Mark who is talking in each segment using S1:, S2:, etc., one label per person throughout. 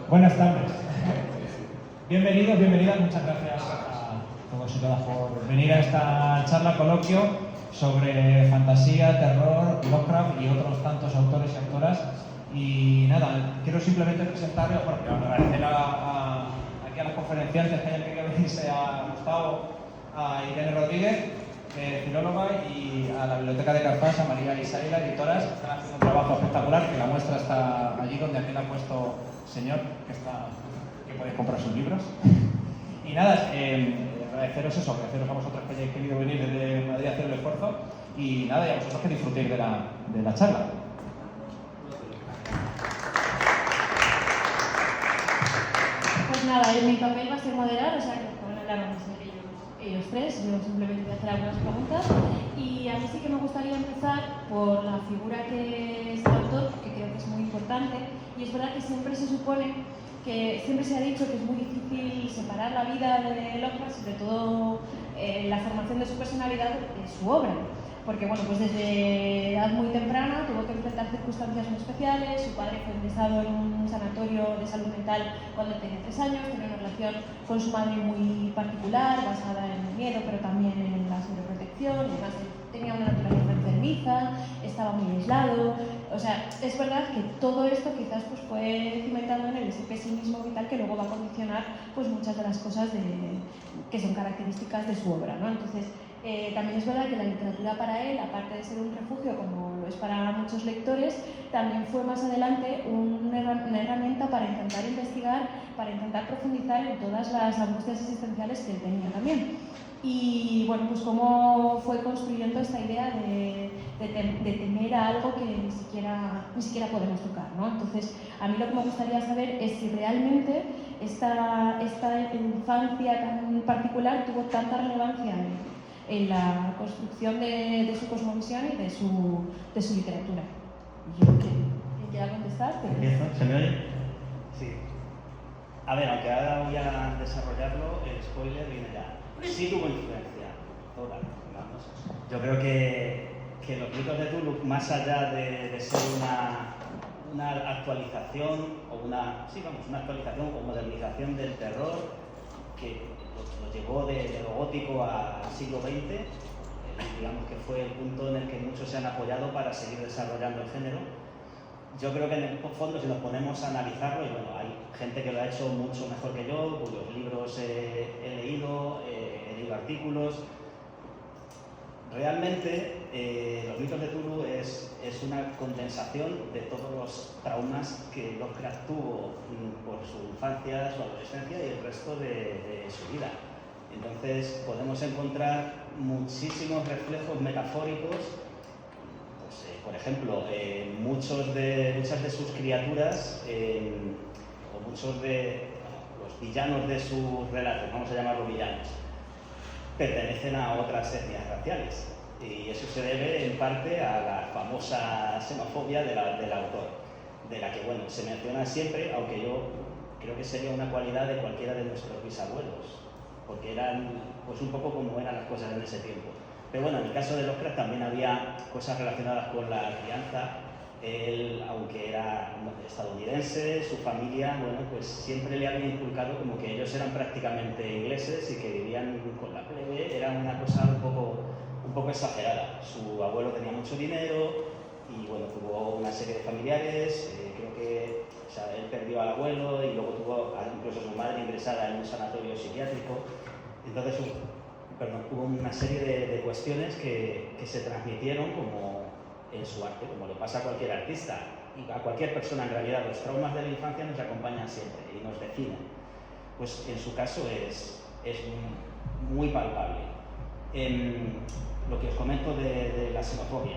S1: Buenas tardes. Bienvenidos, bienvenidas. Muchas gracias a todos y todas por venir a esta charla coloquio sobre fantasía, terror, Lovecraft y otros tantos autores y autoras. Y nada, quiero simplemente presentarles, bueno, agradecer aquí a los conferenciantes que hayan querido venirse, a Gustavo, a Irene Rodríguez, filóloga, y a la Biblioteca de Cartás, a María Isaila, editoras, que están haciendo un trabajo espectacular, que la muestra está allí donde aquí la ha puesto el señor, que podéis comprar sus libros. Y nada, agradeceros eso, agradeceros a vosotros que hayáis querido venir desde Madrid a hacer el esfuerzo, y nada, y a vosotros que disfrutéis de la charla.
S2: Pues nada, mi papel va a ser moderar, o sea que van a hablar más de ellos tres, yo simplemente voy a hacer algunas preguntas. Y a mí sí que me gustaría empezar por la figura que es el autor, que creo que es muy importante, y es verdad que siempre se supone que siempre se ha dicho que es muy difícil separar la vida de Lovecraft, sobre todo la formación de su personalidad, de su obra. Porque bueno, pues desde edad muy temprana tuvo que enfrentar circunstancias muy especiales. Su padre fue ingresado en un sanatorio de salud mental cuando tenía 3 años, tenía una relación con su madre muy particular, basada en el miedo, pero también en la sobreprotección. Además, tenía una naturaleza enfermiza, estaba muy aislado. O sea, es verdad que todo esto quizás pues, fue cimentado en ese pesimismo vital que luego va a condicionar pues, muchas de las cosas que son características de su obra, ¿no? Entonces, también es verdad que la literatura para él, aparte de ser un refugio como lo es para muchos lectores, también fue más adelante una herramienta para intentar investigar, para intentar profundizar en todas las angustias existenciales que él tenía también. Y bueno, pues cómo fue construyendo esta idea de temer a algo que ni siquiera podemos tocar, ¿no? Entonces, a mí lo que me gustaría saber es si realmente esta infancia tan particular tuvo tanta relevancia en la construcción de su cosmovisión y de su literatura. Yo ¿quién quiera contestar?
S3: ¿Empiezo? ¿Se me oye? Sí. A ver, aunque ahora voy a desarrollarlo, el spoiler viene ya. Sí tuvo influencia, toda, vamos. Yo creo que los mitos de Cthulhu, más allá de ser una actualización o una actualización o modernización del terror que lo llevó de lo gótico al siglo XX, digamos que fue el punto en el que muchos se han apoyado para seguir desarrollando el género. Yo creo que en el fondo, si nos ponemos a analizarlo, y bueno, hay gente que lo ha hecho mucho mejor que yo, cuyos libros he leído artículos. Realmente, los mitos de Cthulhu es una condensación de todos los traumas que Lovecraft tuvo por su infancia, su adolescencia y el resto de su vida. Entonces podemos encontrar muchísimos reflejos metafóricos. Pues, por ejemplo, muchas de sus criaturas o muchos de los villanos de sus relatos, vamos a llamarlos villanos, pertenecen a otras etnias raciales, y eso se debe en parte a la famosa xenofobia del autor, de la que bueno, se menciona siempre, aunque yo creo que sería una cualidad de cualquiera de nuestros bisabuelos, porque eran pues un poco como eran las cosas en ese tiempo. Pero bueno, en el caso de Lovecraft también había cosas relacionadas con la crianza. Él, aunque era estadounidense, su familia, bueno, pues siempre le había inculcado como que ellos eran prácticamente ingleses y que vivían con la plebe. Era una cosa un poco exagerada. Su abuelo tenía mucho dinero y bueno, tuvo una serie de familiares. Creo que él perdió al abuelo y luego tuvo incluso a su madre ingresada en un sanatorio psiquiátrico. Entonces, hubo una serie de cuestiones que se transmitieron como en su arte, como le pasa a cualquier artista y a cualquier persona. En realidad, los traumas de la infancia nos acompañan siempre y nos definen. Pues en su caso es muy palpable. Lo que os comento de la xenofobia,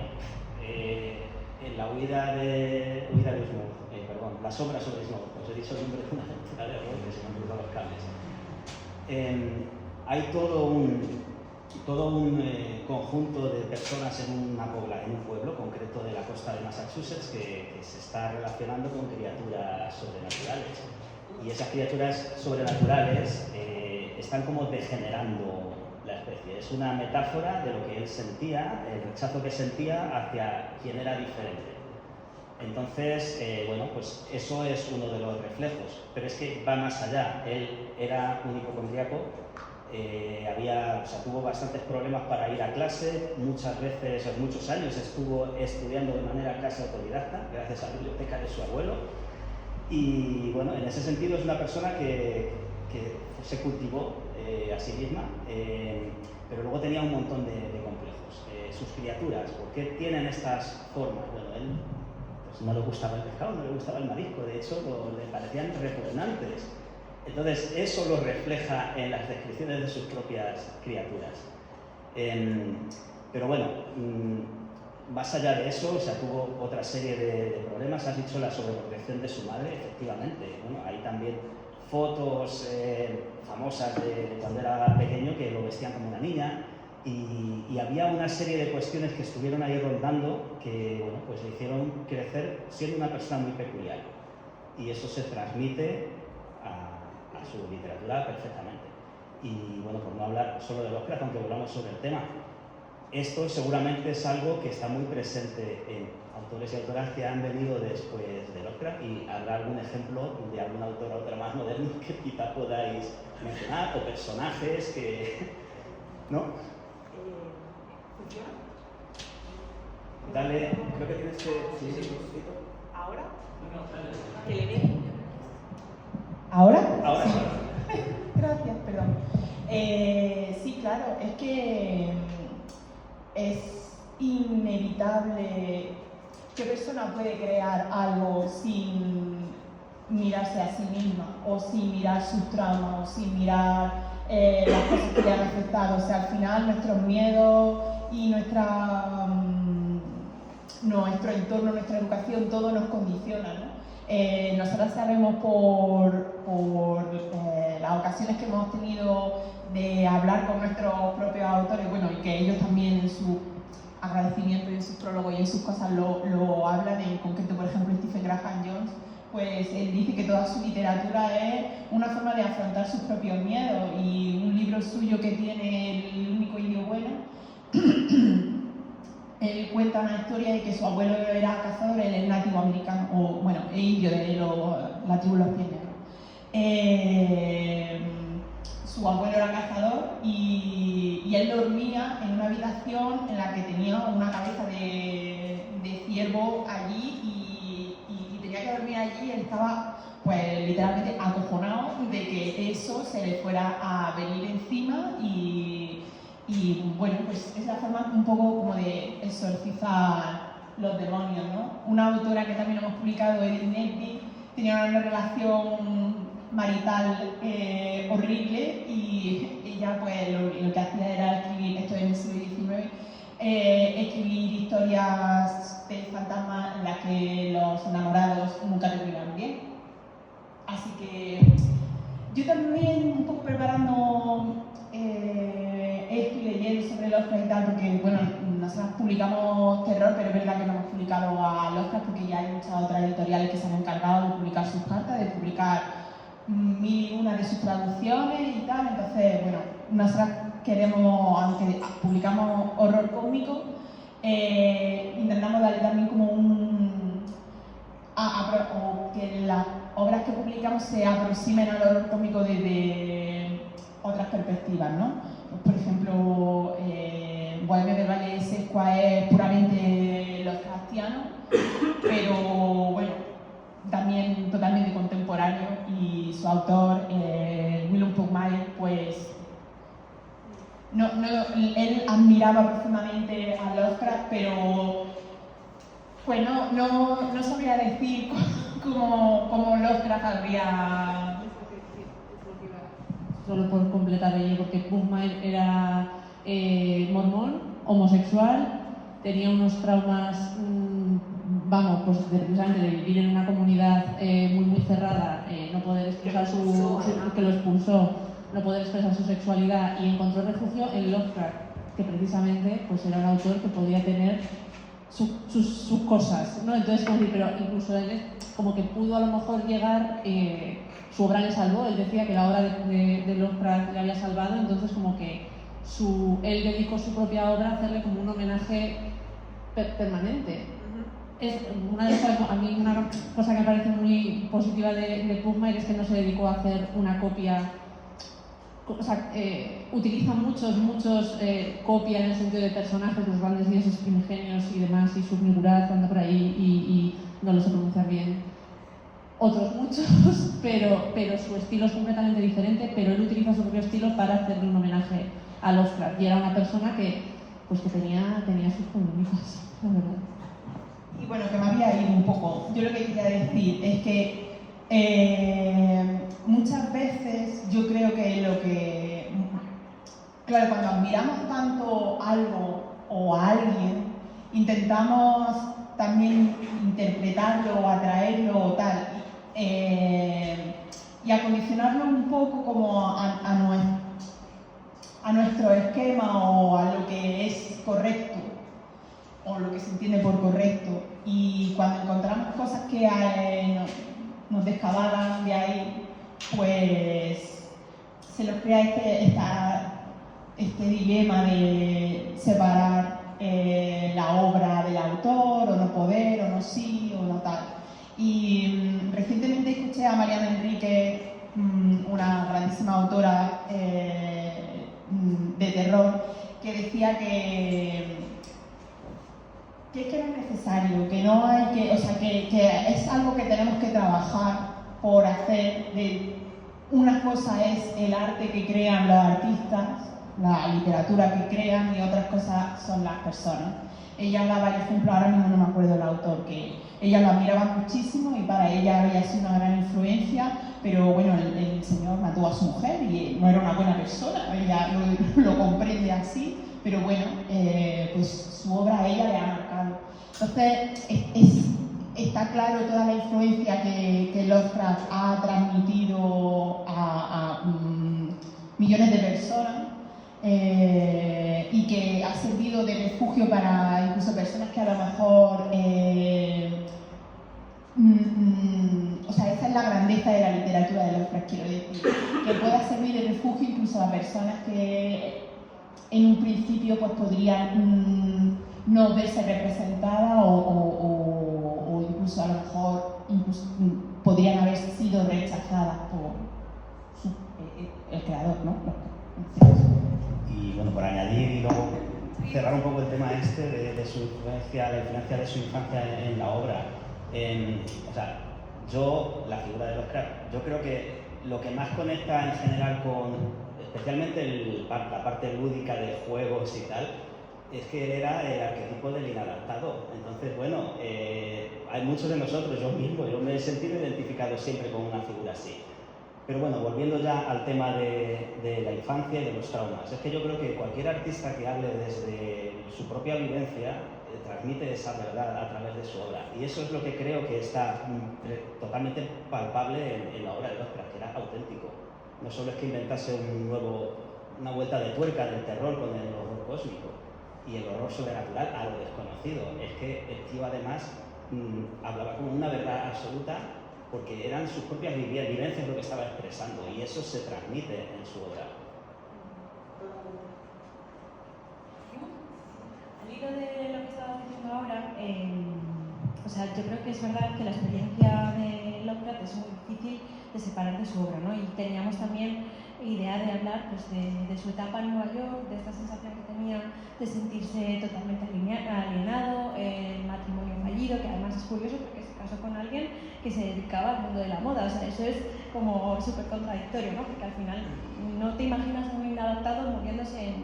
S3: en la huida de Snow, la sombra sobre Snow, os he dicho el nombre de una aventura de horror que se me han cruzado los cables. Hay todo un conjunto de personas en un pueblo concreto de la costa de Massachusetts que se está relacionando con criaturas sobrenaturales. Y esas criaturas sobrenaturales están como degenerando la especie especie. Es una metáfora de lo que él sentía, el rechazo que sentía hacia quien era diferente. Entonces, bueno, pues eso es uno de los reflejos, pero es que va más allá. Él era un hipocondríaco, tuvo bastantes problemas para ir a clase, muchas veces, muchos años estuvo estudiando de manera casi autodidacta, gracias a la biblioteca de su abuelo, y bueno, en ese sentido es una persona que se cultivó a sí misma, pero luego tenía un montón de complejos. Sus criaturas, ¿por qué tienen estas formas? Bueno, él pues, no le gustaba el pescado, no le gustaba el marisco, de hecho le parecían repugnantes. Entonces eso lo refleja en las descripciones de sus propias criaturas. Pero bueno, más allá de eso, tuvo otra serie de problemas. Has dicho la sobreprotección de su madre, efectivamente. Bueno, hay también fotos famosas de cuando era pequeño que lo vestían como una niña, y había una serie de cuestiones que estuvieron ahí rondando que, bueno, pues le hicieron crecer siendo una persona muy peculiar, y eso se transmite a su literatura perfectamente. Y bueno, por no hablar solo de Lovecraft, aunque volvamos sobre el tema, esto seguramente es algo que está muy presente en autores y autoras que han venido después de Lovecraft, y habrá algún ejemplo de algún autor o autora más moderno que quizá podáis mencionar, o personajes que... ¿no?
S4: ¿Funciona?
S3: Dale, creo que tienes que... Sí.
S4: ¿Ahora? ¿Que le dé?
S5: ¿Ahora?
S3: Ahora sí.
S5: Gracias, perdón. Sí, claro, es que es inevitable. ¿Qué persona puede crear algo sin mirarse a sí misma, o sin mirar sus traumas, o sin mirar las cosas que le han afectado? O sea, al final nuestros miedos y nuestro entorno, nuestra educación, todo nos condiciona, ¿no? Nosotros sabemos por las ocasiones que hemos tenido de hablar con nuestros propios autores, bueno, y que ellos también en su agradecimiento y en sus prólogos y en sus cosas lo hablan, en concreto, por ejemplo, Stephen Graham Jones, pues él dice que toda su literatura es una forma de afrontar sus propios miedos, y un libro suyo que tiene El único indio bueno, él cuenta una historia de que su abuelo era cazador, él es nativo americano, o bueno, es indio de la tribu de los pies negros. Su abuelo era cazador y él dormía en una habitación en la que tenía una cabeza de ciervo allí, y tenía que dormir allí, y él estaba pues literalmente acojonado de que eso se le fuera a venir encima, y bueno, pues es la forma un poco como de exorcizar los demonios, ¿no? Una autora que también hemos publicado, Edith Nedby, tenía una relación marital horrible, y ella pues lo que hacía era escribir, esto en el siglo XIX, escribir historias de fantasmas en las que los enamorados nunca terminan bien. Así que yo también, un poco preparando esto y leyendo sobre Lovecraft y tal, porque bueno, nosotros publicamos terror, pero es verdad que no hemos publicado a Lovecraft porque ya hay muchas otras editoriales que se han encargado de publicar sus cartas, de publicar mil y una de sus traducciones y tal. Entonces, bueno, nosotros queremos, aunque publicamos horror cósmico, intentamos darle también como o que las obras que publicamos se aproximen al horror cósmico desde otras perspectivas, ¿no? Pues, por ejemplo, Bohemia del Valle de Sescua es puramente lovecraftiano, pero bueno, también totalmente contemporáneo, y su autor, Willem Pugmire, pues él admiraba profundamente a Lovecraft, pero pues no sabría decir cómo Lovecraft habría...
S6: Solo por completar ello, porque Pugmire era mormón, homosexual, tenía unos traumas, pues precisamente de vivir en una comunidad muy cerrada, no poder expresar que lo expulsó, no poder expresar su sexualidad, y encontró refugio en Lovecraft, que precisamente pues era un autor que podía tener sus cosas, ¿no? Entonces, pero incluso él como que pudo a lo mejor llegar, su obra le salvó, él decía que la obra de Lovecraft le había salvado, entonces como que él dedicó su propia obra a hacerle como un homenaje permanente. Es a mí una cosa que me parece muy positiva de Pugmire es que no se dedicó a hacer una copia, o sea, utiliza muchos copias en el sentido de personajes, los grandes dioses primigenios y demás, y Subnigurat anda por ahí y no lo sé pronunciar bien, otros muchos, pero su estilo es completamente diferente, pero él utiliza su propio estilo para hacerle un homenaje a Lovecraft, y era una persona que tenía sus problemas, la verdad.
S5: Y bueno, que me había ido un poco. Yo lo que quería decir es que muchas veces yo creo que claro, cuando admiramos tanto algo o a alguien, intentamos también interpretarlo o atraerlo o tal, y acondicionarlo un poco como a nuestro esquema o a lo que es correcto o lo que se entiende por correcto, y cuando encontramos cosas que nos descabalan de ahí, pues se nos crea este dilema de separar la obra del autor, o no poder, o no sí, o no tal. Y recientemente escuché a Mariana Enrique, una grandísima autora de terror, que decía que es que no es necesario, que no hay que, o sea, que es algo que tenemos que trabajar por hacer. Una cosa es el arte que crean los artistas, la literatura que crean, y otras cosas son las personas. Ella daba el ejemplo, ahora mismo no me acuerdo del autor, que ella lo admiraba muchísimo y para ella había sido una gran influencia, pero bueno, el señor mató a su mujer y no era una buena persona, ella lo comprende así, pero bueno, pues su obra a ella le ha marcado. Entonces, está claro toda la influencia que Lovecraft ha transmitido a millones de personas, y que ha servido de refugio para incluso personas que a lo mejor, o sea, esa es la grandeza de la literatura de Lovecraft, quiero decir, que pueda servir de refugio incluso a personas que en un principio pues podrían no verse representadas o incluso a lo mejor podrían haber sido rechazadas por el creador, ¿no?
S3: Y bueno, por añadir y luego cerrar un poco el tema de su influencia, la influencia de su infancia en la obra. O sea, la figura de Lovecraft, yo creo que lo que más conecta en general especialmente la parte lúdica de juegos y tal, es que él era el arquetipo del inadaptado. Entonces, bueno, hay muchos de nosotros, yo mismo, yo me he sentido identificado siempre con una figura así. Pero bueno, volviendo ya al tema de la infancia y de los traumas, es que yo creo que cualquier artista que hable desde su propia vivencia transmite esa verdad a través de su obra. Y eso es lo que creo que está totalmente palpable en la obra de Lovecraft, que era auténtico. No solo es que inventase una vuelta de tuerca del terror con el horror cósmico y el horror sobrenatural a lo desconocido, es que el tío además hablaba como una verdad absoluta, porque eran sus propias vivencias lo que estaba expresando, y eso se transmite en su obra.
S2: Al hilo de lo que estabas diciendo ahora, o sea, yo creo que es verdad que la experiencia de Lovecraft es muy difícil de separar de su obra, ¿no? Y teníamos también idea de hablar pues, de su etapa en Nueva York, de esta sensación que tenía de sentirse totalmente alienado, el matrimonio fallido, que además es curioso porque se casó con alguien que se dedicaba al mundo de la moda. O sea, eso es como súper contradictorio, ¿no? Porque al final no te imaginas a un inadaptado moviéndose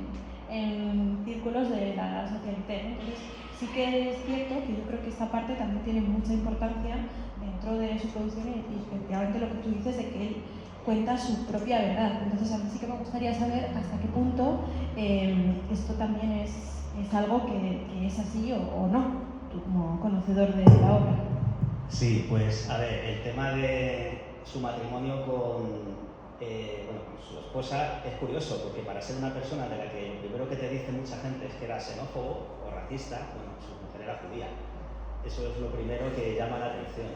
S2: en círculos de la socialité, ¿no? Entonces sí que es cierto que yo creo que esta parte también tiene mucha importancia dentro de su producción, y efectivamente lo que tú dices de que él cuenta su propia verdad. Entonces a mí sí que me gustaría saber hasta qué punto esto también es algo que es así o no, tú como conocedor de la obra.
S3: Sí, pues a ver, el tema de su matrimonio con su esposa es curioso, porque para ser una persona de la que lo primero que te dice mucha gente es que era xenófobo o racista, bueno, su mujer era judía. Eso es lo primero que llama la atención.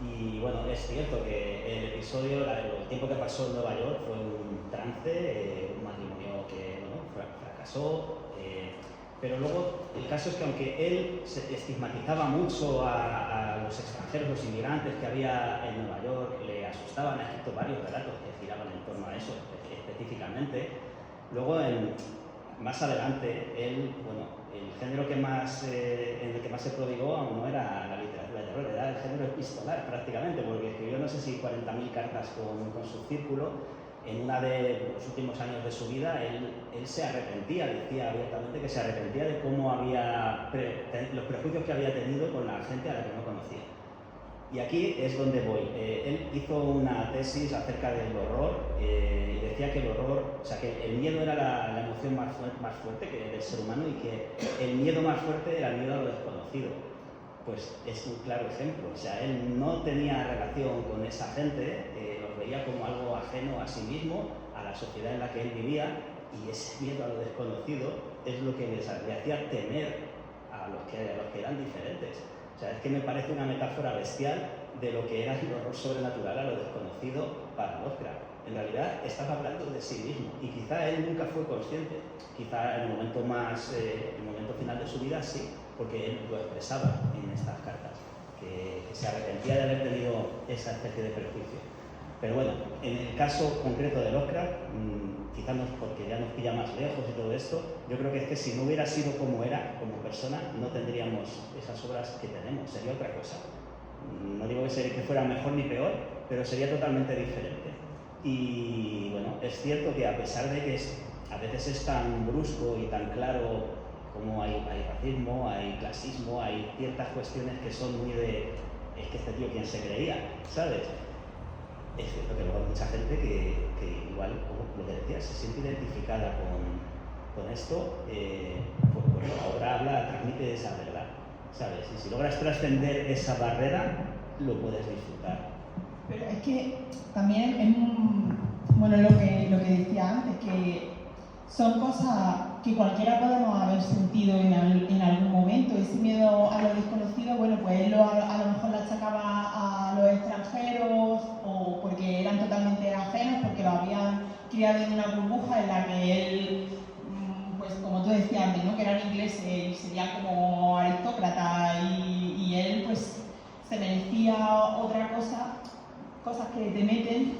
S3: Y bueno, es cierto que el episodio, el tiempo que pasó en Nueva York fue un trance, un matrimonio que bueno, casó, pero luego el caso es que aunque él se estigmatizaba mucho a los extranjeros, los inmigrantes que había en Nueva York, le asustaban, ha escrito varios relatos que giraban en torno a eso específicamente, luego más adelante él, bueno, el género que más, en el que más se prodigó aún no era la literatura de terror, era el género epistolar prácticamente, porque escribió no sé si 40.000 cartas con su círculo. En una de los últimos años de su vida, él se arrepentía, decía abiertamente que se arrepentía de cómo los prejuicios que había tenido con la gente a la que no conocía. Y aquí es donde voy. Él hizo una tesis acerca del horror y decía que el horror, o sea, que el miedo era la emoción más fuerte del ser humano y que el miedo más fuerte era el miedo a lo desconocido. Pues es un claro ejemplo. O sea, él no tenía relación con esa gente, los veía como algo ajeno a sí mismo, a la sociedad en la que él vivía, y ese miedo a lo desconocido es lo que le hacía temer a los que eran diferentes. O sea, es que me parece una metáfora bestial de lo que era el horror sobrenatural a lo desconocido para Lovecraft. En realidad estaba hablando de sí mismo y quizá él nunca fue consciente. Quizá en el momento final de su vida sí, porque él lo expresaba en estas cartas, que se arrepentía de haber tenido esa especie de prejuicio. Pero bueno, en el caso concreto de Lovecraft, quizá no, porque ya nos pilla más lejos y todo esto, yo creo que es que si no hubiera sido como era, como persona, no tendríamos esas obras que tenemos, sería otra cosa. No digo que fuera mejor ni peor, pero sería totalmente diferente. Y bueno, es cierto que a pesar de que a veces es tan brusco y tan claro como hay racismo, hay clasismo, hay ciertas cuestiones que son muy de es que este tío quién se creía, ¿sabes? Es cierto que luego hay mucha gente que igual, como lo que decía, se siente identificada con esto, pues la obra transmite esa verdad, ¿sabes? Y si logras trascender esa barrera, lo puedes disfrutar.
S5: Pero es que también es bueno lo que decía antes, que son cosas que cualquiera podemos haber sentido en algún momento. Ese miedo a lo desconocido, bueno, pues él a lo mejor lo achacaba a los extranjeros o porque eran totalmente ajenos, porque lo habían criado en una burbuja en la que él, pues como tú decías antes, ¿no? Que eran ingleses y sería como aristócrata y él pues se merecía otra cosa, cosas que te meten.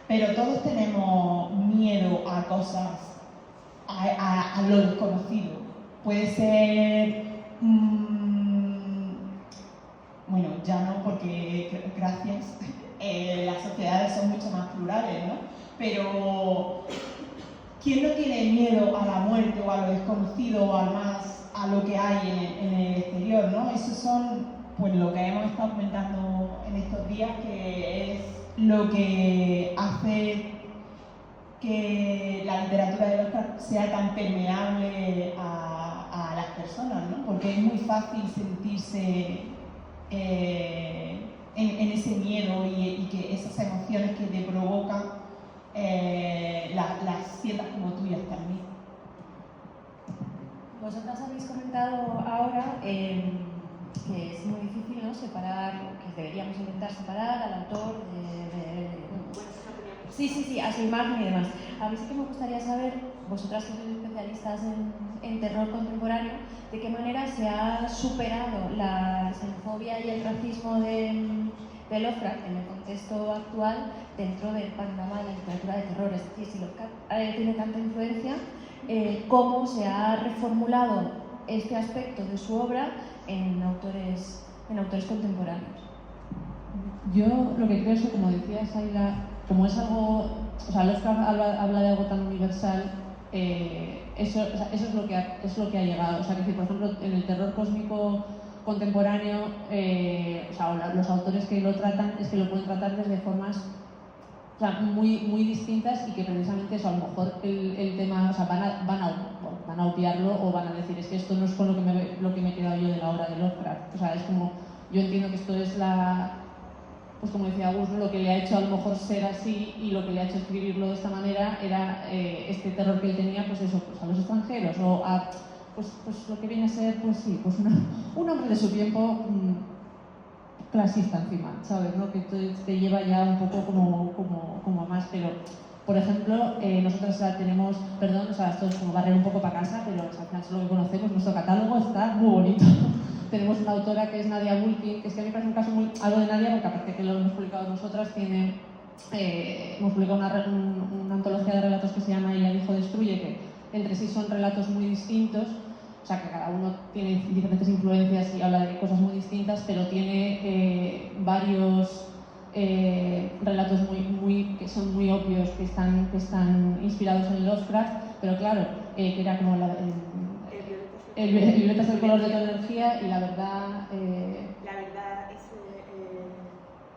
S5: Pero todos tenemos miedo a cosas, a lo desconocido. Puede ser, bueno, ya no, porque gracias, las sociedades son mucho más plurales, ¿no? Pero, ¿quién no tiene miedo a la muerte o a lo desconocido o a lo que hay en el exterior, ¿no? Esos son, pues, lo que hemos estado comentando en estos días, que es lo que hace que la literatura de Lovecraft sea tan permeable a las personas, ¿no? Porque es muy fácil sentirse en ese miedo y que esas emociones que te provocan las sientas como tuyas también.
S2: Vosotras habéis comentado ahora que es muy difícil, ¿no? Separar, que deberíamos intentar separar al autor Sí, a su imagen y demás. A mí sí que me gustaría saber, vosotras que sois especialistas en terror contemporáneo, de qué manera se ha superado la xenofobia y el racismo de Lovecraft en el contexto actual dentro del panorama de la literatura de terror. Es decir, si Lovecraft tiene tanta influencia, cómo se ha reformulado este aspecto de su obra en autores contemporáneos.
S6: Yo lo que creo es que, como decía Saila, como es algo, o sea, Lovecraft habla de algo tan universal, eso es lo que ha llegado. O sea, que, por ejemplo, en el terror cósmico contemporáneo, los autores que lo tratan es que lo pueden tratar desde formas, o sea, muy, muy distintas, y que precisamente eso, a lo mejor el tema, o sea, van a obviarlo o van a decir, es que esto no es con lo que me he quedado yo de la obra de Lovecraft. O sea, es como, yo entiendo que esto es pues como decía Gus, lo que le ha hecho a lo mejor ser así y lo que le ha hecho escribirlo de esta manera era este terror que él tenía, pues eso, pues a los extranjeros o a, pues lo que viene a ser, pues sí, pues un hombre de su tiempo clasista encima, ¿sabes? ¿No? Que te lleva ya un poco como a más, pero Por ejemplo, nosotros tenemos, perdón, o sea, esto es como barrer un poco para casa, pero al final es lo que conocemos, nuestro catálogo está muy bonito. Tenemos una autora que es Nadia Bulkin, que es que a mí me parece un caso muy... Hablo de Nadia porque aparte que lo hemos publicado nosotras, hemos publicado una antología de relatos que se llama Ella dijo destruye, que entre sí son relatos muy distintos, o sea que cada uno tiene diferentes influencias y habla de cosas muy distintas, pero tiene varios relatos que son muy obvios, que están inspirados en Lovecraft, pero claro, que era como el violeta es el color de tu energía y la verdad...
S4: La verdad es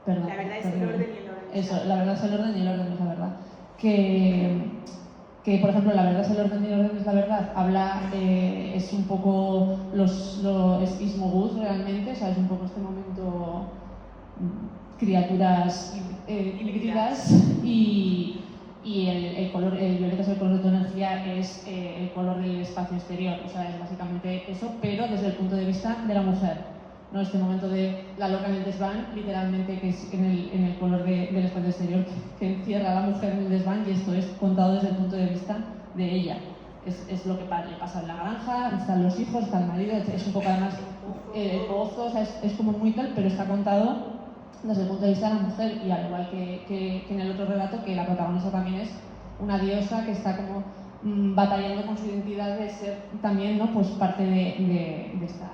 S6: perdón,
S4: el orden y el orden.
S6: Eso, la verdad es el orden y el orden es la verdad. Que por ejemplo, la verdad es el orden y el orden es la verdad, habla, es un poco es Ismogus realmente, o sea, es un poco este momento criaturas híbridas y el violeta es el color de tu energía, es el color del espacio exterior, o sea, es básicamente eso, pero desde el punto de vista de la mujer. ¿No? Este momento de la loca en el desván, literalmente, que es en el color del espacio exterior que encierra a la mujer en el desván, y esto es contado desde el punto de vista de ella. Es lo que le pasa en la granja, están los hijos, está el marido, es un poco además el pozo, o sea, es como muy tal, pero está contado desde el punto de vista de la mujer, y al igual que en el otro relato, que la protagonista también es una diosa que está como batallando con su identidad de ser también, ¿no? Pues parte de esta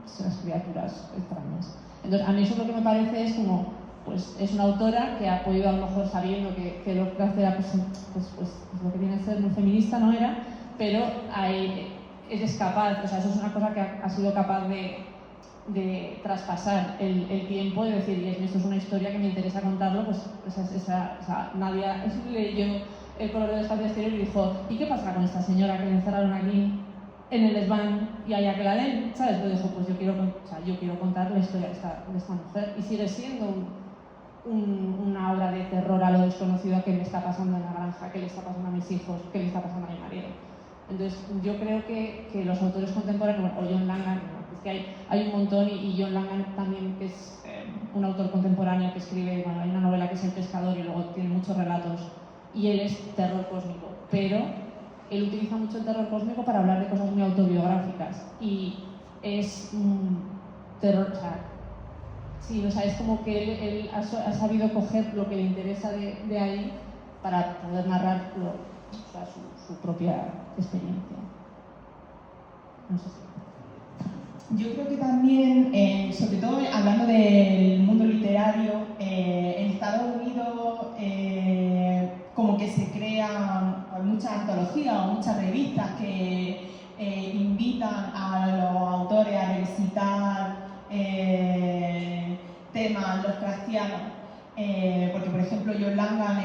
S6: esas criaturas extrañas. Entonces, a mí eso lo que me parece es como, pues es una autora que ha podido, a lo mejor sabiendo que Lovecraft era pues lo que viene a ser muy feminista, no era, pero es capaz, o sea, eso es una cosa que ha sido capaz de traspasar el tiempo, de decir, y esto es una historia que me interesa contarlo, pues Nadia leyó El color del espacio exterior y dijo, ¿y qué pasa con esta señora que le encerraron aquí en el desván y allá que la den? ¿Sabes? Pues dijo, pues yo quiero contar la historia de esta mujer, y sigue siendo una obra de terror a lo desconocido, a qué me está pasando en la granja, qué le está pasando a mis hijos, qué le está pasando a mi marido. Entonces yo creo que los autores contemporáneos, o John Langan, es que hay un montón, y John Langan también, que es un autor contemporáneo que escribe, bueno, hay una novela que es El pescador y luego tiene muchos relatos, y él es terror cósmico, pero él utiliza mucho el terror cósmico para hablar de cosas muy autobiográficas, y es terror, o sea, sí, o sea, es como que él ha sabido coger lo que le interesa de ahí para poder narrar su propia experiencia. No sé si...
S5: Yo creo que también, sobre todo hablando del mundo literario, en Estados Unidos como que se crean muchas antologías o muchas revistas que invitan a los autores a revisitar temas Lovecraftianos, porque por ejemplo John Langan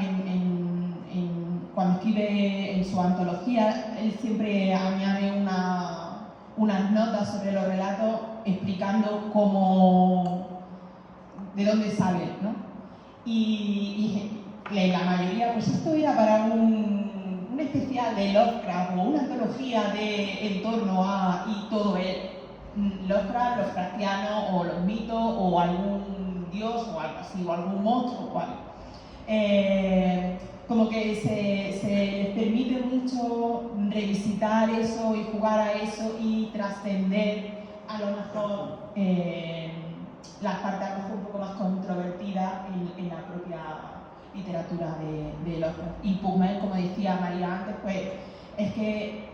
S5: cuando escribe en su antología, él siempre añade unas notas sobre los relatos explicando de dónde salen, ¿no? Y la mayoría, pues esto era para un especial de Lovecraft o una antología en torno a, y todo él, Lovecraft, Lovecraftiano, o los mitos, o algún dios, o algo así, o algún monstruo, o algo. Como que se les permite mucho revisitar eso y jugar a eso y trascender a lo mejor las partes a lo mejor un poco más controvertidas en la propia literatura de Lovecraft. Y Pugmel, como decía María antes, pues es que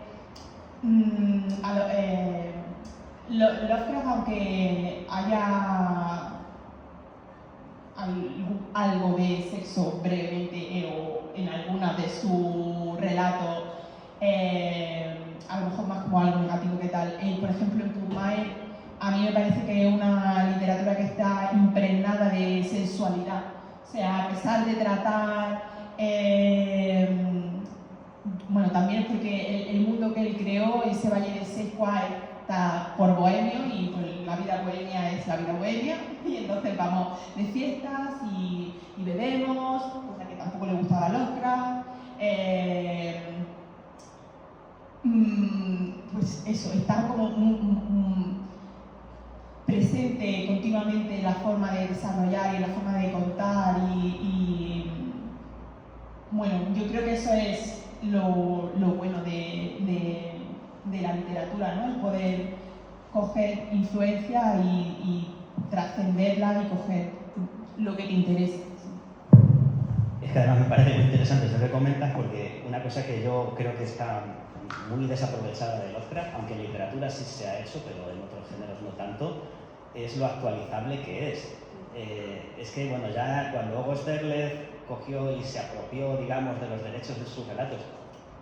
S5: Lovecraft, aunque haya algo de sexo brevemente o en algunas de sus relatos, a lo mejor más como algo negativo que tal. Por ejemplo, en Pugmel, a mí me parece que es una literatura que está impregnada de sensualidad. O sea, a pesar de tratar, bueno, también es porque el mundo que él creó, ese valle de Sequoia, está por bohemio, y pues la vida bohemia es la vida bohemia, y entonces vamos de fiestas y bebemos, cosa que tampoco le gustaba a Lovecraft. Pues eso, está como presente continuamente la forma de desarrollar y la forma de contar, y bueno, yo creo que eso es lo bueno de la literatura, ¿no? El poder coger influencia y trascenderla y coger lo que te interesa.
S3: Es que además me parece muy interesante eso que comentas, porque una cosa que yo creo que está muy desaprovechada de Lovecraft, aunque en literatura sí se ha hecho, pero en otros géneros no tanto, es lo actualizable que es. Es que, bueno, ya cuando August Derleth cogió y se apropió, digamos, de los derechos de sus relatos,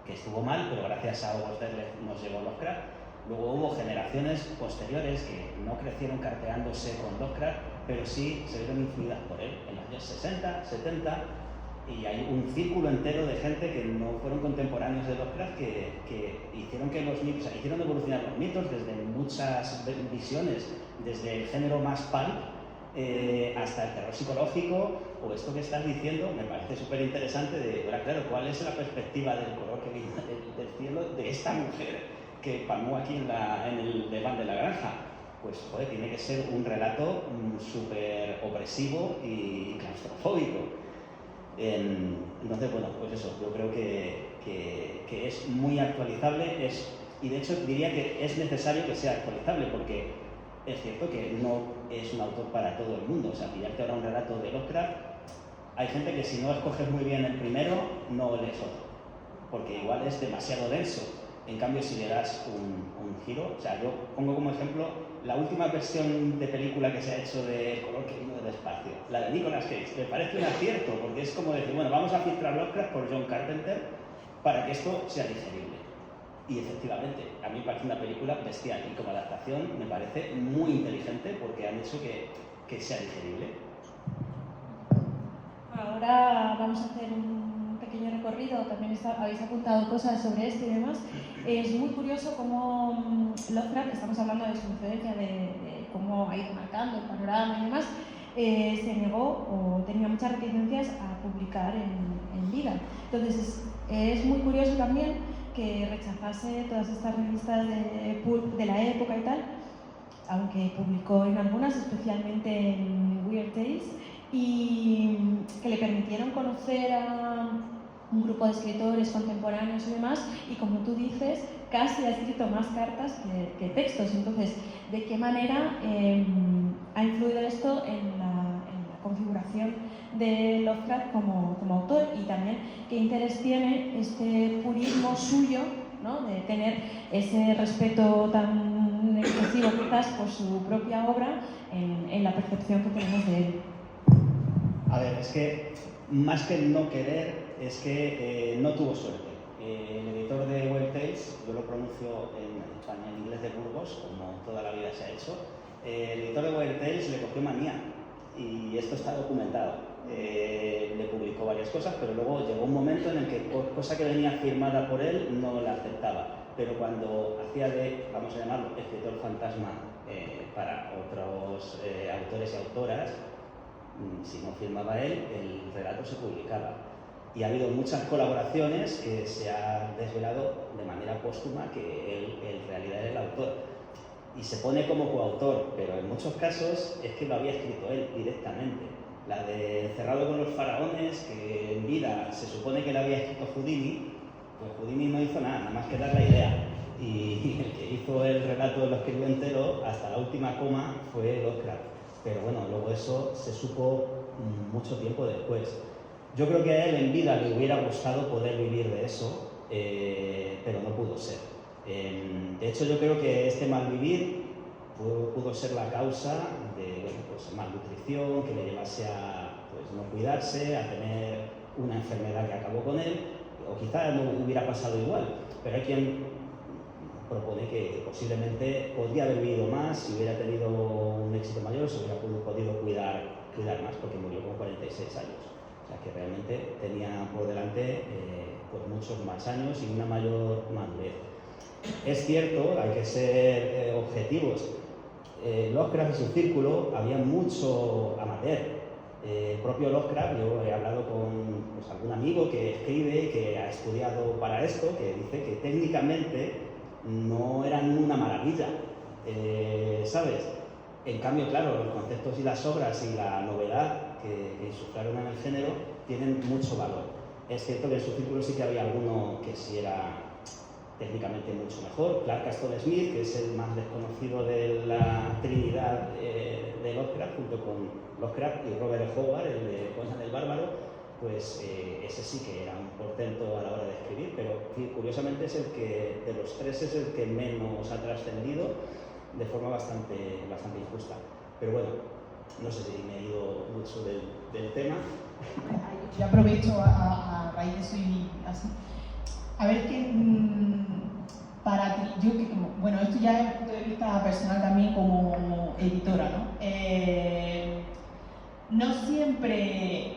S3: que estuvo mal, pero gracias a August Derleth nos llegó Lovecraft. Luego hubo generaciones posteriores que no crecieron carteándose con Lovecraft, pero sí se vieron influidas por él en los años 60, 70, y hay un círculo entero de gente que no fueron contemporáneos de Lovecraft que hicieron que los mitos, hicieron evolucionar los mitos desde muchas visiones, desde el género más pulp hasta el terror psicológico, o esto que estás diciendo me parece súper interesante de, ahora claro, ¿cuál es la perspectiva del color que viene del cielo de esta mujer que palmó aquí en el desván de la granja? Pues joder, tiene que ser un relato súper opresivo y claustrofóbico. Entonces, bueno, pues eso, yo creo que es muy actualizable, y de hecho diría que es necesario que sea actualizable, porque es cierto que no es un autor para todo el mundo. O sea, pillarte ahora un relato de Lovecraft, hay gente que si no escoges muy bien el primero, no lees otro, porque igual es demasiado denso. En cambio, si le das un giro, o sea, yo pongo como ejemplo la última versión de película que se ha hecho de El color que vino del espacio, la de Nicolas Cage. Me parece un acierto, porque es como decir, bueno, vamos a filtrar Lovecraft por John Carpenter para que esto sea digerible. Y efectivamente, a mí me parece una película bestial, y como adaptación me parece muy inteligente porque han hecho que sea digerible.
S2: Ahora vamos a hacer un pequeño recorrido, también habéis apuntado cosas sobre esto y demás. Es muy curioso cómo Lovecraft, estamos hablando de su influencia, de cómo ha ido marcando el panorama y demás, se negó o tenía muchas reticencias a publicar en vida. Entonces es muy curioso también que rechazase todas estas revistas de pulp de la época y tal, aunque publicó en algunas, especialmente en Weird Tales, y que le permitieron conocer a un grupo de escritores contemporáneos y demás, y como tú dices, casi ha escrito más cartas que textos. Entonces, ¿de qué manera ha influido esto en la configuración de Lovecraft como autor? Y también, ¿qué interés tiene este purismo suyo, ¿no?, de tener ese respeto tan excesivo quizás por su propia obra en la percepción que tenemos de él?
S3: A ver, es que más que no querer, es que no tuvo suerte. El editor de Weird Tales, yo lo pronuncio en España en inglés de Burgos, como toda la vida se ha hecho, el editor de Weird Tales le cogió manía, y esto está documentado. Le publicó varias cosas, pero luego llegó un momento en el que cosa que venía firmada por él no la aceptaba. Pero cuando hacía de, vamos a llamarlo, escritor fantasma para otros autores y autoras, si no firmaba él, el relato se publicaba. Y ha habido muchas colaboraciones que se ha desvelado de manera póstuma que él en realidad era el autor. Y se pone como coautor, pero en muchos casos es que lo había escrito él directamente. La de Encerrado con los faraones, que en vida se supone que la había escrito Houdini, pues Houdini no hizo nada más que dar la idea. Y el que hizo el relato lo escribió entero, hasta la última coma, fue Lovecraft. Pero bueno, luego eso se supo mucho tiempo después. Yo creo que a él en vida le hubiera gustado poder vivir de eso, pero no pudo ser. De hecho, yo creo que este malvivir pudo ser la causa de, bueno, pues, malnutrición, que le llevase a, pues, no cuidarse, a tener una enfermedad que acabó con él, o quizá no hubiera pasado igual, pero hay quien propone que posiblemente podría haber vivido más si hubiera tenido un éxito mayor, se hubiera podido cuidar más, porque murió con 46 años. O sea que realmente tenía por delante pues muchos más años y una mayor madurez. Es cierto, hay que ser objetivos. Lovecraft y su círculo había mucho amateur. El propio Lovecraft, yo he hablado con pues, algún amigo que escribe, que ha estudiado para esto, que dice que técnicamente no eran una maravilla, ¿sabes? En cambio, claro, los conceptos y las obras y la novedad que insuflaron en el género tienen mucho valor. Es cierto que en su círculo sí que había alguno que sí era técnicamente mucho mejor. Clark Ashton Smith, que es el más desconocido de la trinidad de Lovecraft, junto con Lovecraft y Robert Howard, el de Conan el Bárbaro, pues ese sí que era un portento a la hora de escribir, pero curiosamente es el que, de los tres, es el que menos ha trascendido de forma bastante injusta. Pero bueno, no sé si me he ido mucho del tema.
S5: Yo aprovecho a raíz de eso y así. A ver que para ti, yo que bueno, esto ya es un punto de vista personal también como editora, ¿no? No siempre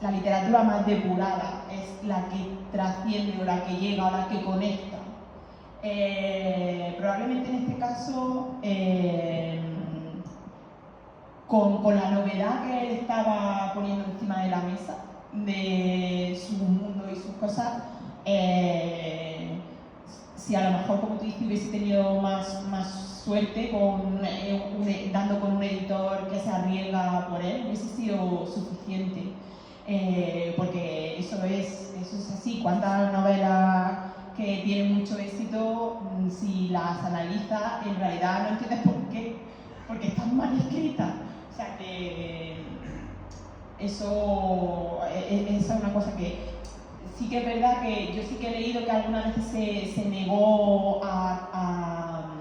S5: la literatura más depurada es la que trasciende o la que llega o la que conecta. Probablemente en este caso, con la novedad que él estaba poniendo encima de la mesa, de su mundo y sus cosas, si a lo mejor, como tú dices, hubiese tenido más suerte dando con un editor que se arriesga por él, hubiese sido suficiente. Porque eso es así. ¿Cuántas novelas que tienen mucho éxito, si las analizas, en realidad no entiendes por qué? Porque están mal escritas. O sea que eso es una cosa que sí que es verdad que yo sí que he leído que algunas veces se negó a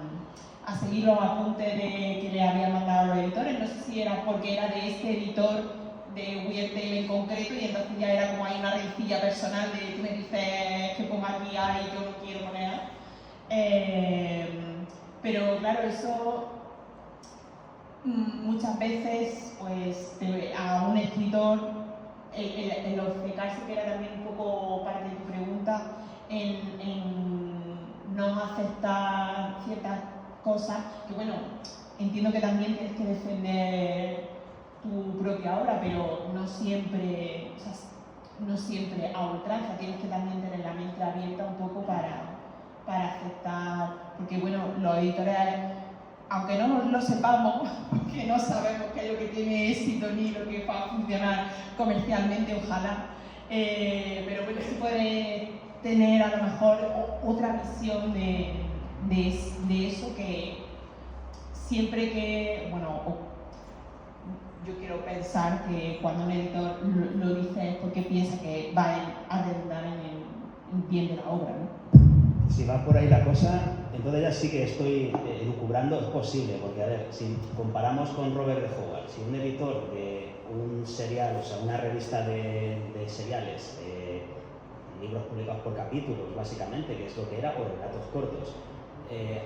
S5: seguir los apuntes que le habían mandado los editores. No sé si era porque era de ese editor de Weird Tale en concreto, y entonces ya era como hay una rencilla personal de tú me dices que ponga aquí A y yo no quiero poner A. Pero claro, eso muchas veces pues a un escritor el obcecarse, que era también un poco parte de tu pregunta, en no aceptar ciertas cosas, que bueno, entiendo que también tienes que defender tu propia obra, pero no siempre, no siempre a ultranza. Tienes que también tener la mente abierta un poco para aceptar, porque bueno, los editores, aunque no lo sepamos, que no sabemos qué es lo que tiene éxito ni lo que va a funcionar comercialmente, ojalá, pero bueno, sí puede tener a lo mejor otra visión de eso, que siempre que, bueno, yo quiero pensar que cuando un editor lo dice es porque piensa que va a redundar en el bien de la obra, ¿no?
S3: Si va por ahí la cosa, entonces ya sí que estoy elucubrando, es posible, porque a ver, si comparamos con Robert de Howard, si un editor de un serial, o sea, una revista de seriales, libros publicados por capítulos, básicamente, que es lo que era, o relatos cortos,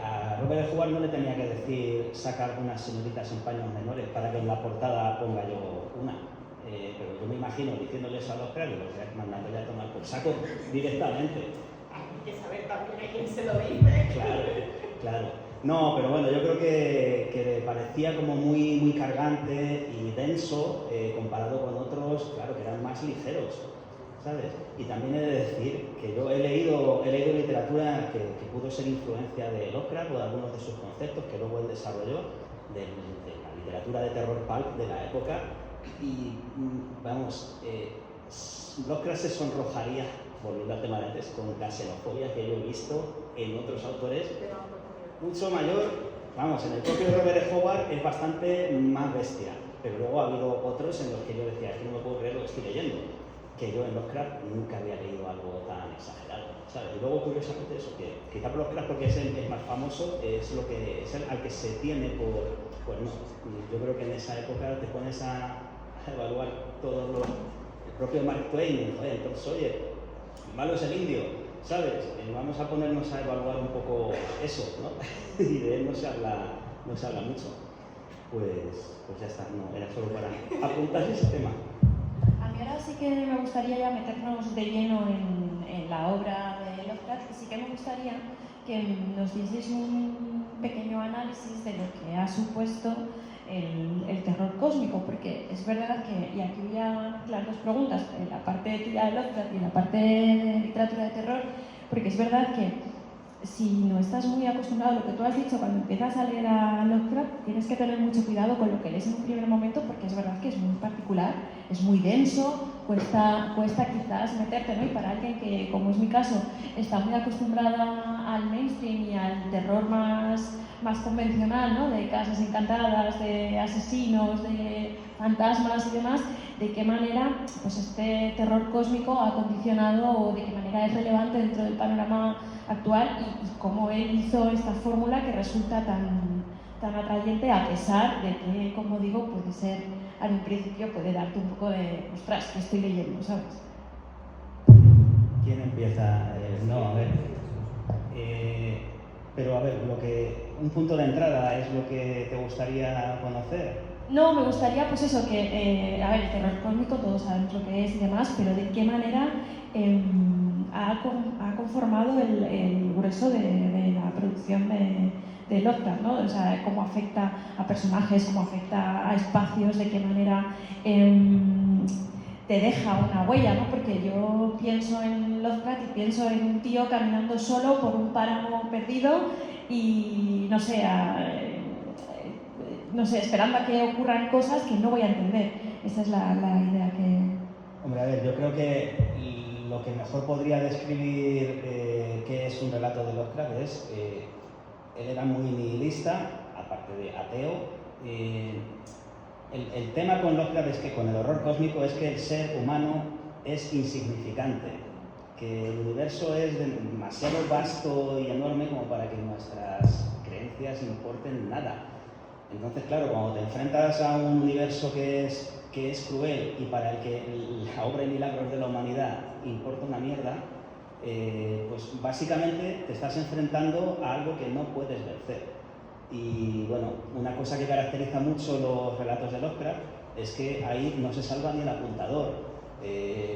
S3: a Robert Howard no le tenía que decir saca algunas señoritas en paños menores para que en la portada ponga yo una, pero yo me imagino diciéndole eso a los creadores, mandándole a tomar por saco directamente.
S5: Hay que saber también a quién se lo dice.
S3: Claro. No, pero bueno, yo creo que parecía como muy cargante y denso comparado con otros, claro, que eran más ligeros, ¿sabes? Y también he de decir que yo he leído literatura que pudo ser influencia de Lovecraft o de algunos de sus conceptos que luego él desarrolló, de la literatura de terror pulp de la época, y vamos, Lovecraft se sonrojaría, volviendo al tema de antes, con la xenofobia que yo he visto en otros autores mucho mayor. Vamos, en el propio Robert Howard es bastante más bestia, pero luego ha habido otros en los que yo decía, es que no me puedo creer lo que estoy leyendo, que yo en Lovecraft nunca había leído algo tan exagerado, ¿sabes? Y luego, curiosamente, eso, que quizá por Lovecraft, porque es el más famoso, es el al que se tiene pues no, yo creo que en esa época te pones a evaluar todos los... El propio Mark Twain, joder, Tom Sawyer, malo es el indio, ¿sabes? Vamos a ponernos a evaluar un poco eso, ¿no? Y de él no se habla mucho. Pues ya está, no, era solo para apuntar ese tema.
S2: A mí ahora sí que me gustaría ya meternos de lleno en la obra de Lovecraft, y sí que me gustaría que nos dieseis un pequeño análisis de lo que ha supuesto el terror cósmico, porque es verdad que, y aquí voy a mezclar dos preguntas, la parte tuya de Lovecraft y la parte de literatura de terror, porque es verdad que si no estás muy acostumbrado a lo que tú has dicho, cuando empiezas a leer a Lovecraft, tienes que tener mucho cuidado con lo que lees en un primer momento, porque es verdad que es muy particular, es muy denso, cuesta quizás meterte, ¿no? Y para alguien que, como es mi caso, está muy acostumbrada al mainstream y al terror más convencional, ¿no? De casas encantadas, de asesinos, de fantasmas y demás, de qué manera pues este terror cósmico ha condicionado o de qué manera es relevante dentro del panorama actual y cómo él hizo esta fórmula que resulta tan atrayente, a pesar de que, como digo, puede ser, al principio puede darte un poco de, ostras, ¿qué estoy leyendo?, ¿sabes?
S3: ¿Quién empieza? No, a ver. Pero a ver, un punto de entrada es lo que te gustaría conocer.
S2: No, me gustaría, pues eso, que, a ver, el terror cósmico todos sabemos lo que es y demás, pero de qué manera ha conformado el grueso de la producción de Lovecraft, ¿no? O sea, cómo afecta a personajes, cómo afecta a espacios, de qué manera te deja una huella, ¿no? Porque yo pienso en Lovecraft y pienso en un tío caminando solo por un páramo perdido y, no sé, esperando a que ocurran cosas que no voy a entender. Esa es la idea que...
S3: Hombre, a ver, yo creo que lo que mejor podría describir qué es un relato de Lovecraft es... él era muy nihilista, aparte de ateo. El tema con Lovecraft es que con el horror cósmico es que el ser humano es insignificante, que el universo es demasiado vasto y enorme como para que nuestras creencias importen nada. Entonces, claro, cuando te enfrentas a un universo que es cruel y para el que la obra y milagros de la humanidad importa una mierda, pues básicamente te estás enfrentando a algo que no puedes vencer. Y bueno, una cosa que caracteriza mucho los relatos de Lovecraft es que ahí no se salva ni el apuntador,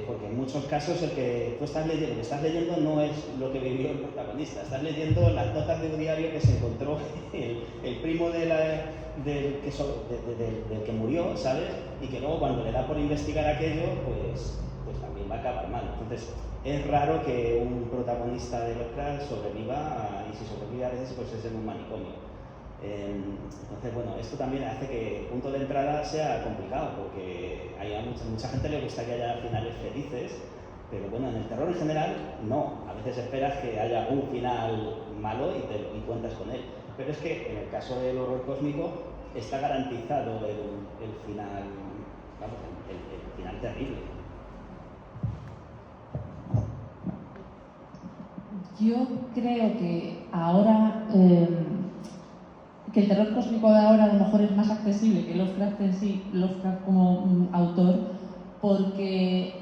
S3: porque en muchos casos lo que estás leyendo no es lo que vivió el protagonista, estás leyendo las notas de un diario que se encontró el primo del que murió, ¿sabes? Y que luego cuando le da por investigar aquello, pues también va a acabar mal. Entonces, es raro que un protagonista de Lovecraft sobreviva, y si sobrevive a veces pues es en un manicomio. Entonces, bueno, esto también hace que el punto de entrada sea complicado, porque a mucha gente le gustaría que haya finales felices, pero bueno, en el terror en general no. A veces esperas que haya un final malo y cuentas con él. Pero es que en el caso del horror cósmico está garantizado el final, vamos, el final terrible.
S6: Yo creo que ahora, que el terror cósmico de ahora a lo mejor es más accesible que Lovecraft en sí, Lovecraft como autor, porque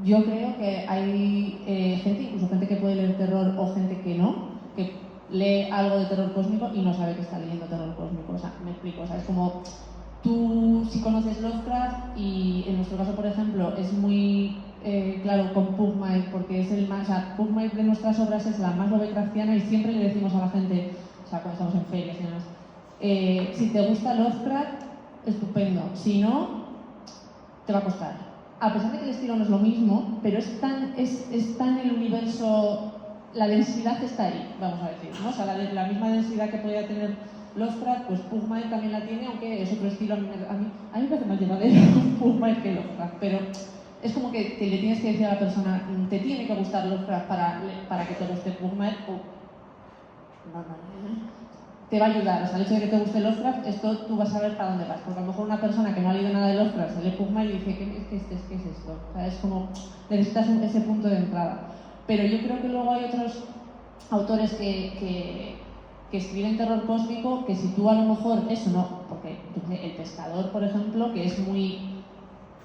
S6: yo creo que hay gente, incluso gente que puede leer terror o gente que no, que lee algo de terror cósmico y no sabe que está leyendo terror cósmico. O sea, me explico, o sea, es como tú si conoces Lovecraft, y en nuestro caso, por ejemplo, es muy claro con Pugmire, porque es el más, o sea, Pugmire de nuestras obras es la más Lovecraftiana y siempre le decimos a la gente, o sea, cuando estamos en ferias y demás, si te gusta Lovecraft, estupendo, si no, te va a costar. A pesar de que el estilo no es lo mismo, pero es tan el universo, la densidad está ahí, vamos a decir, ¿no? O sea, la misma densidad que podía tener Lovecraft, pues Pugmire también la tiene, aunque es otro estilo. A mí me parece más llevadero Pugmire que Lovecraft, pero es como que le tienes que decir a la persona, te tiene que gustar Lovecraft para que te guste Pugmire, o no, te va a ayudar. O sea, el hecho de que te guste Lovecraft, esto tú vas a ver para dónde vas, porque a lo mejor una persona que no ha leído nada de Lovecraft se lee Pugmire y dice, ¿qué es esto? O sea, es como, necesitas ese punto de entrada. Pero yo creo que luego hay otros autores que escriben terror cósmico que si tú a lo mejor eso no, porque El Pescador, por ejemplo, que es muy...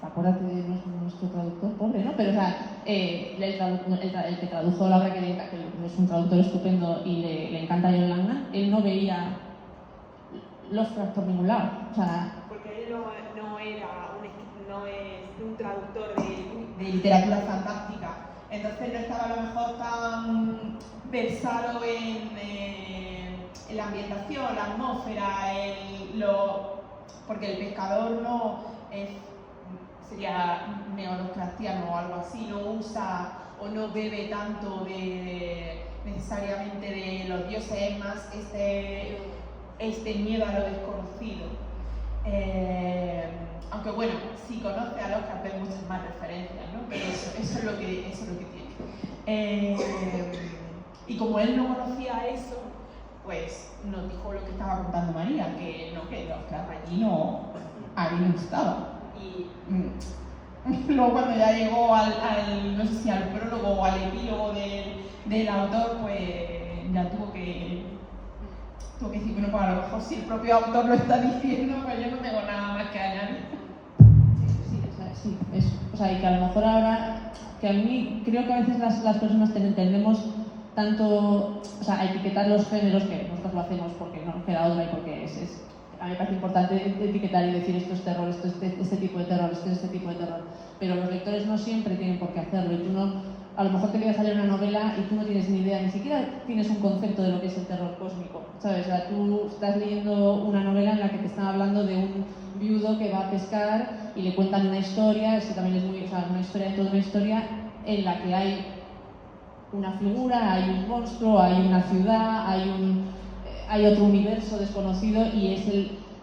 S6: Acuérdate de nuestro traductor, pobre, ¿no? Pero, o sea, el que tradujo la obra, que es un traductor estupendo y le encanta a John Langan, él no veía Lovecraft por ningún lado. O sea,
S4: porque él no es un traductor de
S5: literatura fantástica. Entonces no estaba a lo mejor tan versado en la ambientación, la atmósfera, porque El Pescador no es... sería neo-lovecraftiano o algo así, no usa o no bebe tanto de necesariamente de los dioses, es más este miedo a lo desconocido. Aunque bueno, si conoce a Lovecraft ves muchas más referencias, ¿no? Pero eso es lo que tiene. Y como él no conocía eso, pues nos dijo lo que estaba contando María, que Lovecraft allí a mí no estaba. Y luego cuando ya llegó no sé si al prólogo o al epílogo del autor, pues ya tuvo que decir, bueno, pues a lo mejor si el propio autor lo está diciendo, pues yo no tengo nada más que añadir.
S6: Sí, eso. O sea, y que a lo mejor ahora, que a mí creo que a veces las personas tendemos tanto, o sea, a etiquetar los géneros, que nosotros lo hacemos porque no nos queda otra y porque a mí me parece importante etiquetar y decir esto es terror, esto es este tipo de terror, esto es este tipo de terror, pero los lectores no siempre tienen por qué hacerlo, y tú no, a lo mejor te quieres salir una novela y tú no tienes ni idea, ni siquiera tienes un concepto de lo que es el terror cósmico, ¿sabes? O sea, tú estás leyendo una novela en la que te están hablando de un viudo que va a pescar y le cuentan una historia, eso también es muy, o sea, una historia dentro de una historia en la que hay una figura, hay un monstruo, hay una ciudad, hay otro universo desconocido y es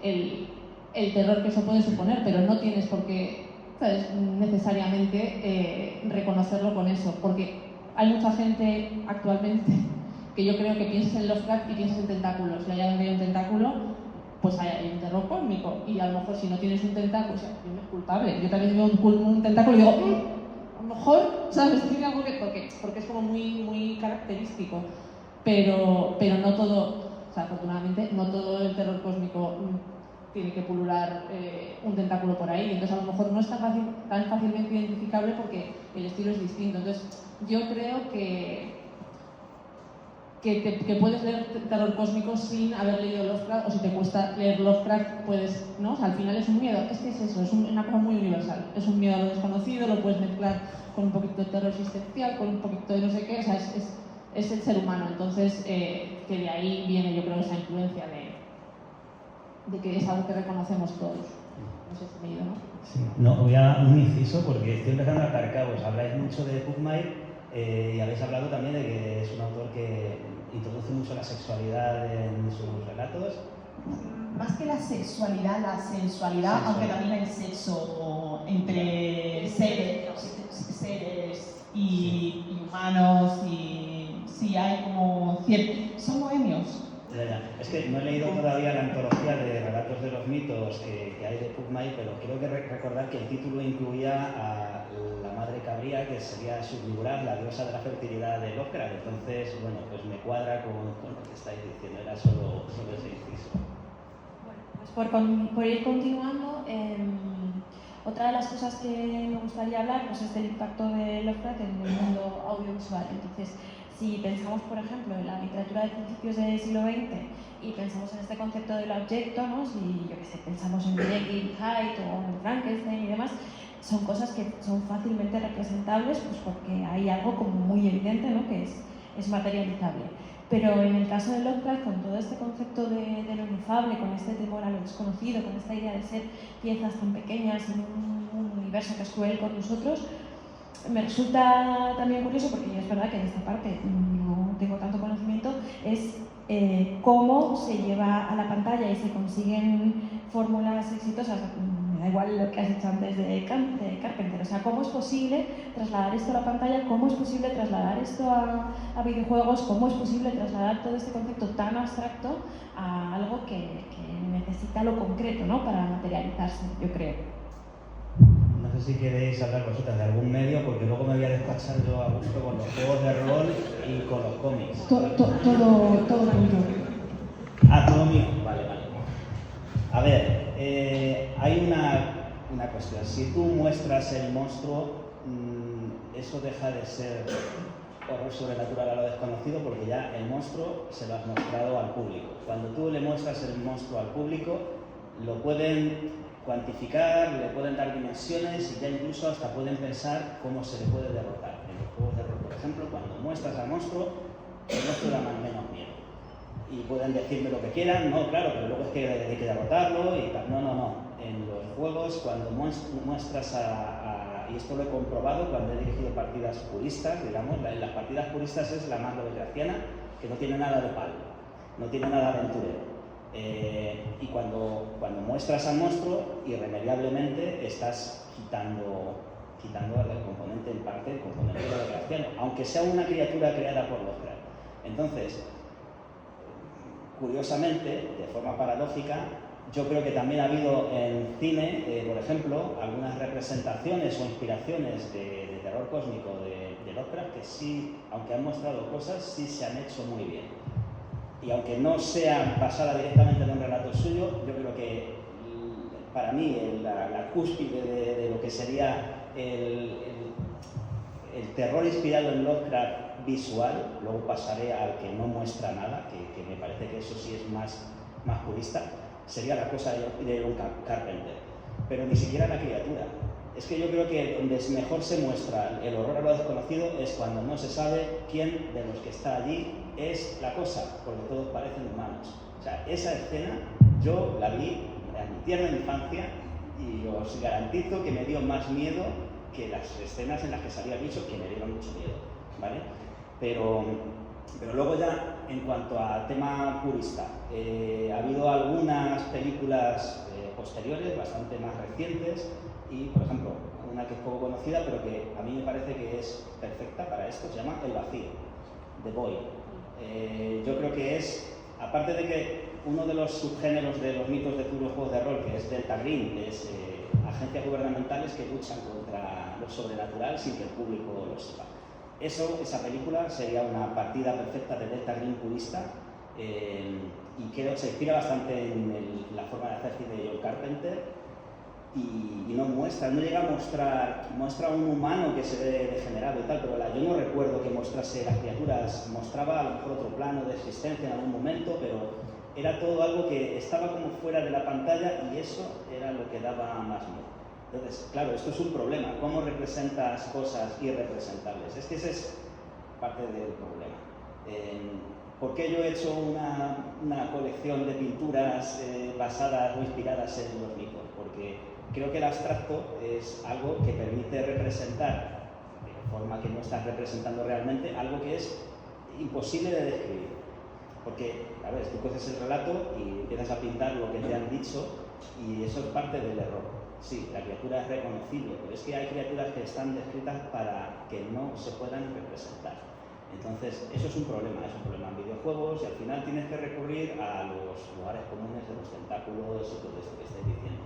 S6: el terror que eso puede suponer, pero no tienes por qué, ¿sabes?, necesariamente reconocerlo con eso, porque hay mucha gente actualmente que yo creo que piensas en Lovecraft y piensas en tentáculos, y allá donde hay un tentáculo, pues hay un terror cósmico, y a lo mejor si no tienes un tentáculo, o sea, yo me es culpable, yo también veo un tentáculo y digo, a lo mejor, ¿sabes?, tiene algo que, porque es como muy característico, pero no todo, o sea, afortunadamente no todo el terror cósmico tiene que pulular un tentáculo por ahí, entonces a lo mejor no es tan fácilmente identificable porque el estilo es distinto. Entonces yo creo que puedes leer terror cósmico sin haber leído Lovecraft, o si te cuesta leer Lovecraft puedes, ¿no? O sea, al final es un miedo, es que es eso, es una cosa muy universal, es un miedo a lo desconocido, lo puedes mezclar con un poquito de terror existencial, con un poquito de no sé qué, o sea, es el ser humano, entonces que de ahí viene yo creo esa influencia de que es algo que reconocemos todos. No sé si me he ido, ¿no?
S3: Sí. No, voy a un inciso porque estoy empezando a atar cabos. Habláis mucho de Pugmire y habéis hablado también de que es un autor que introduce mucho la sexualidad en sus relatos.
S5: Más que la sexualidad, la sensualidad, aunque también hay sexo entre seres y humanos, y sí hay como cierto. Son bohemios.
S3: Ya. Es que no he leído todavía la antología de relatos de los mitos que hay de Pugmire, pero creo que recordar que el título incluía a la madre cabría, que sería Subnigurat, la diosa de la fertilidad de Lovecraft. Entonces, bueno, pues me cuadra con lo que estáis diciendo, era solo ese inciso.
S2: Bueno, pues por ir continuando, otra de las cosas que me gustaría hablar pues, es del impacto de Lovecraft en el mundo audiovisual. Entonces, si pensamos, por ejemplo, en la literatura de principios del siglo XX y pensamos en este concepto del objeto, ¿no? Si, yo qué sé, pensamos en Jekyll, Hyde o en Frankenstein y demás, son cosas que son fácilmente representables pues porque hay algo como muy evidente, ¿no? Que es materializable. Pero en el caso de Lovecraft, con todo este concepto de lo inefable, con este temor a lo desconocido, con esta idea de ser piezas tan pequeñas en un universo que es cruel con nosotros, me resulta también curioso, porque es verdad que en esta parte no tengo tanto conocimiento, es cómo se lleva a la pantalla y se consiguen fórmulas exitosas. Me da igual lo que has hecho antes de Carpenter, o sea, cómo es posible trasladar esto a la pantalla, cómo es posible trasladar esto a videojuegos, cómo es posible trasladar todo este concepto tan abstracto a algo que necesita lo concreto, ¿no? Para materializarse, yo creo.
S3: No sé si queréis hablar vosotras de algún medio, porque luego me voy a despachar yo a gusto con los juegos de rol y con los cómics.
S5: Todo tuyo.
S3: Ah, todo mío. Vale. A ver, hay una cuestión. Si tú muestras el monstruo, eso deja de ser horror sobrenatural a lo desconocido, porque ya el monstruo se lo has mostrado al público. Cuando tú le muestras el monstruo al público, lo pueden cuantificar, le pueden dar dimensiones y ya incluso hasta pueden pensar cómo se le puede derrotar. En los juegos de rol, por ejemplo, cuando muestras al monstruo, el monstruo da más o menos miedo. Y pueden decirme lo que quieran, no, claro, pero luego es que hay que derrotarlo y tal. No. En los juegos, cuando muestras y esto lo he comprobado cuando he dirigido partidas puristas, digamos, en las partidas puristas es la más lovecraftiana, que no tiene nada de palo, no tiene nada aventurero. Y cuando muestras al monstruo, irremediablemente estás quitando el componente, en parte, el componente lovecraftiano, aunque sea una criatura creada por Lovecraft. Entonces, curiosamente, de forma paradójica, yo creo que también ha habido en cine, por ejemplo, algunas representaciones o inspiraciones de terror cósmico de Lovecraft que sí, aunque han mostrado cosas, sí se han hecho muy bien. Y aunque no sea basada directamente en un relato suyo, yo creo que para mí la cúspide de lo que sería el terror inspirado en Lovecraft visual, luego pasaré al que no muestra nada, que me parece que eso sí es más purista, sería la cosa de John Carpenter, pero ni siquiera la criatura. Es que yo creo que donde mejor se muestra el horror a lo desconocido es cuando no se sabe quién de los que está allí es la cosa, porque todos parecen humanos. O sea, esa escena yo la vi en mi tierna infancia y os garantizo que me dio más miedo que las escenas en las que salía bichos, que me dieron mucho miedo, ¿vale? Pero luego ya, en cuanto a tema purista, ha habido algunas películas posteriores, bastante más recientes, y, por ejemplo, una que es poco conocida, pero que a mí me parece que es perfecta para esto, se llama El Vacío, The Void. Yo creo que es, aparte de que uno de los subgéneros de los mitos de Cthulhu juegos de rol, que es Delta Green, que es agencias gubernamentales que luchan contra lo sobrenatural sin que el público lo sepa. Esa película sería una partida perfecta de Delta Green purista, y creo que se inspira bastante en la forma de hacer cine de John Carpenter, y no llega a muestra un humano que se ve degenerado y tal, pero yo no recuerdo que mostrase las criaturas, mostraba a lo mejor otro plano de existencia en algún momento, pero era todo algo que estaba como fuera de la pantalla, y eso era lo que daba más miedo. Entonces, claro, esto es un problema. ¿Cómo representas cosas irrepresentables? Es que ese es parte del problema. ¿Por qué yo he hecho una colección de pinturas basadas o inspiradas en los mitos? Porque creo que el abstracto es algo que permite representar, de forma que no estás representando realmente, algo que es imposible de describir. Porque, a ver, tú coges el relato y empiezas a pintar lo que te han dicho, y eso es parte del error. Sí, la criatura es reconocible, pero es que hay criaturas que están descritas para que no se puedan representar. Entonces, eso es un problema en videojuegos, y al final tienes que recurrir a los lugares comunes de los tentáculos y todo esto que estáis diciendo.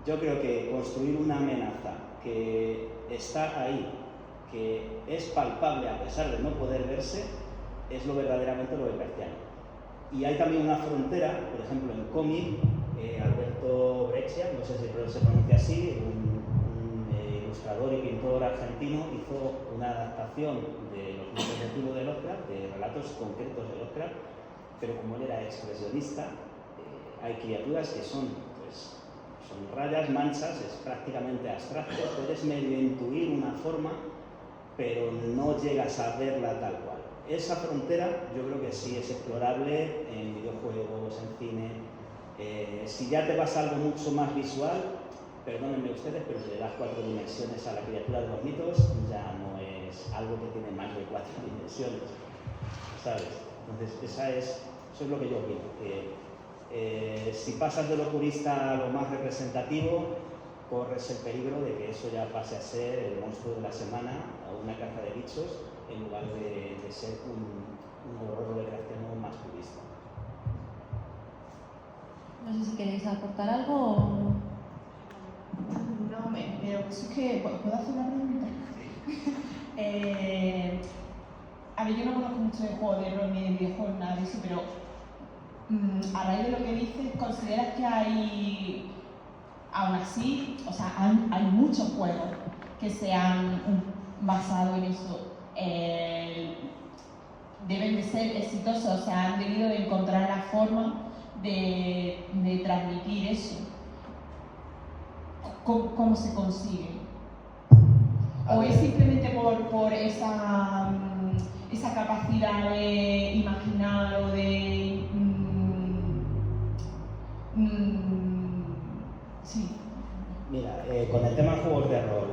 S3: Yo creo que construir una amenaza que está ahí, que es palpable a pesar de no poder verse, es lo verdaderamente lovecraftiano. Y hay también una frontera, por ejemplo, en cómic, Alberto Breccia, no sé si se pronuncia así, un ilustrador y pintor argentino, hizo una adaptación de los mitos de Cthulhu de Lovecraft, de relatos concretos de Lovecraft, pero como él era expresionista, hay criaturas que son rayas, manchas, es prácticamente abstracto, puedes medio intuir una forma, pero no llegas a verla tal cual. Esa frontera yo creo que sí es explorable en videojuegos, en cine. Si ya te vas a algo mucho más visual, perdónenme ustedes, pero si le das 4 dimensiones a la criatura de los mitos, ya no es algo que tiene más de 4 dimensiones, ¿sabes? Entonces eso es lo que yo opino, que si pasas de lo purista a lo más representativo, corres el peligro de que eso ya pase a ser el monstruo de la semana o una caza de bichos, en lugar de ser un horror lovecraftiano más purista.
S2: No sé si queréis aportar algo o...
S5: No, pero es que... ¿Puedo hacer una pregunta? A ver, yo no conozco mucho de juegos de rol ni de videojuegos, nada de eso, pero a raíz de lo que dices, ¿consideras que hay, aún así, o sea, hay muchos juegos que se han basado en eso? Deben de ser exitosos, o sea, han debido de encontrar la forma de transmitir eso. ¿Cómo se consigue? ¿O es simplemente por esa capacidad de imaginar o de... sí.
S3: Mira, con el tema de juegos de rol,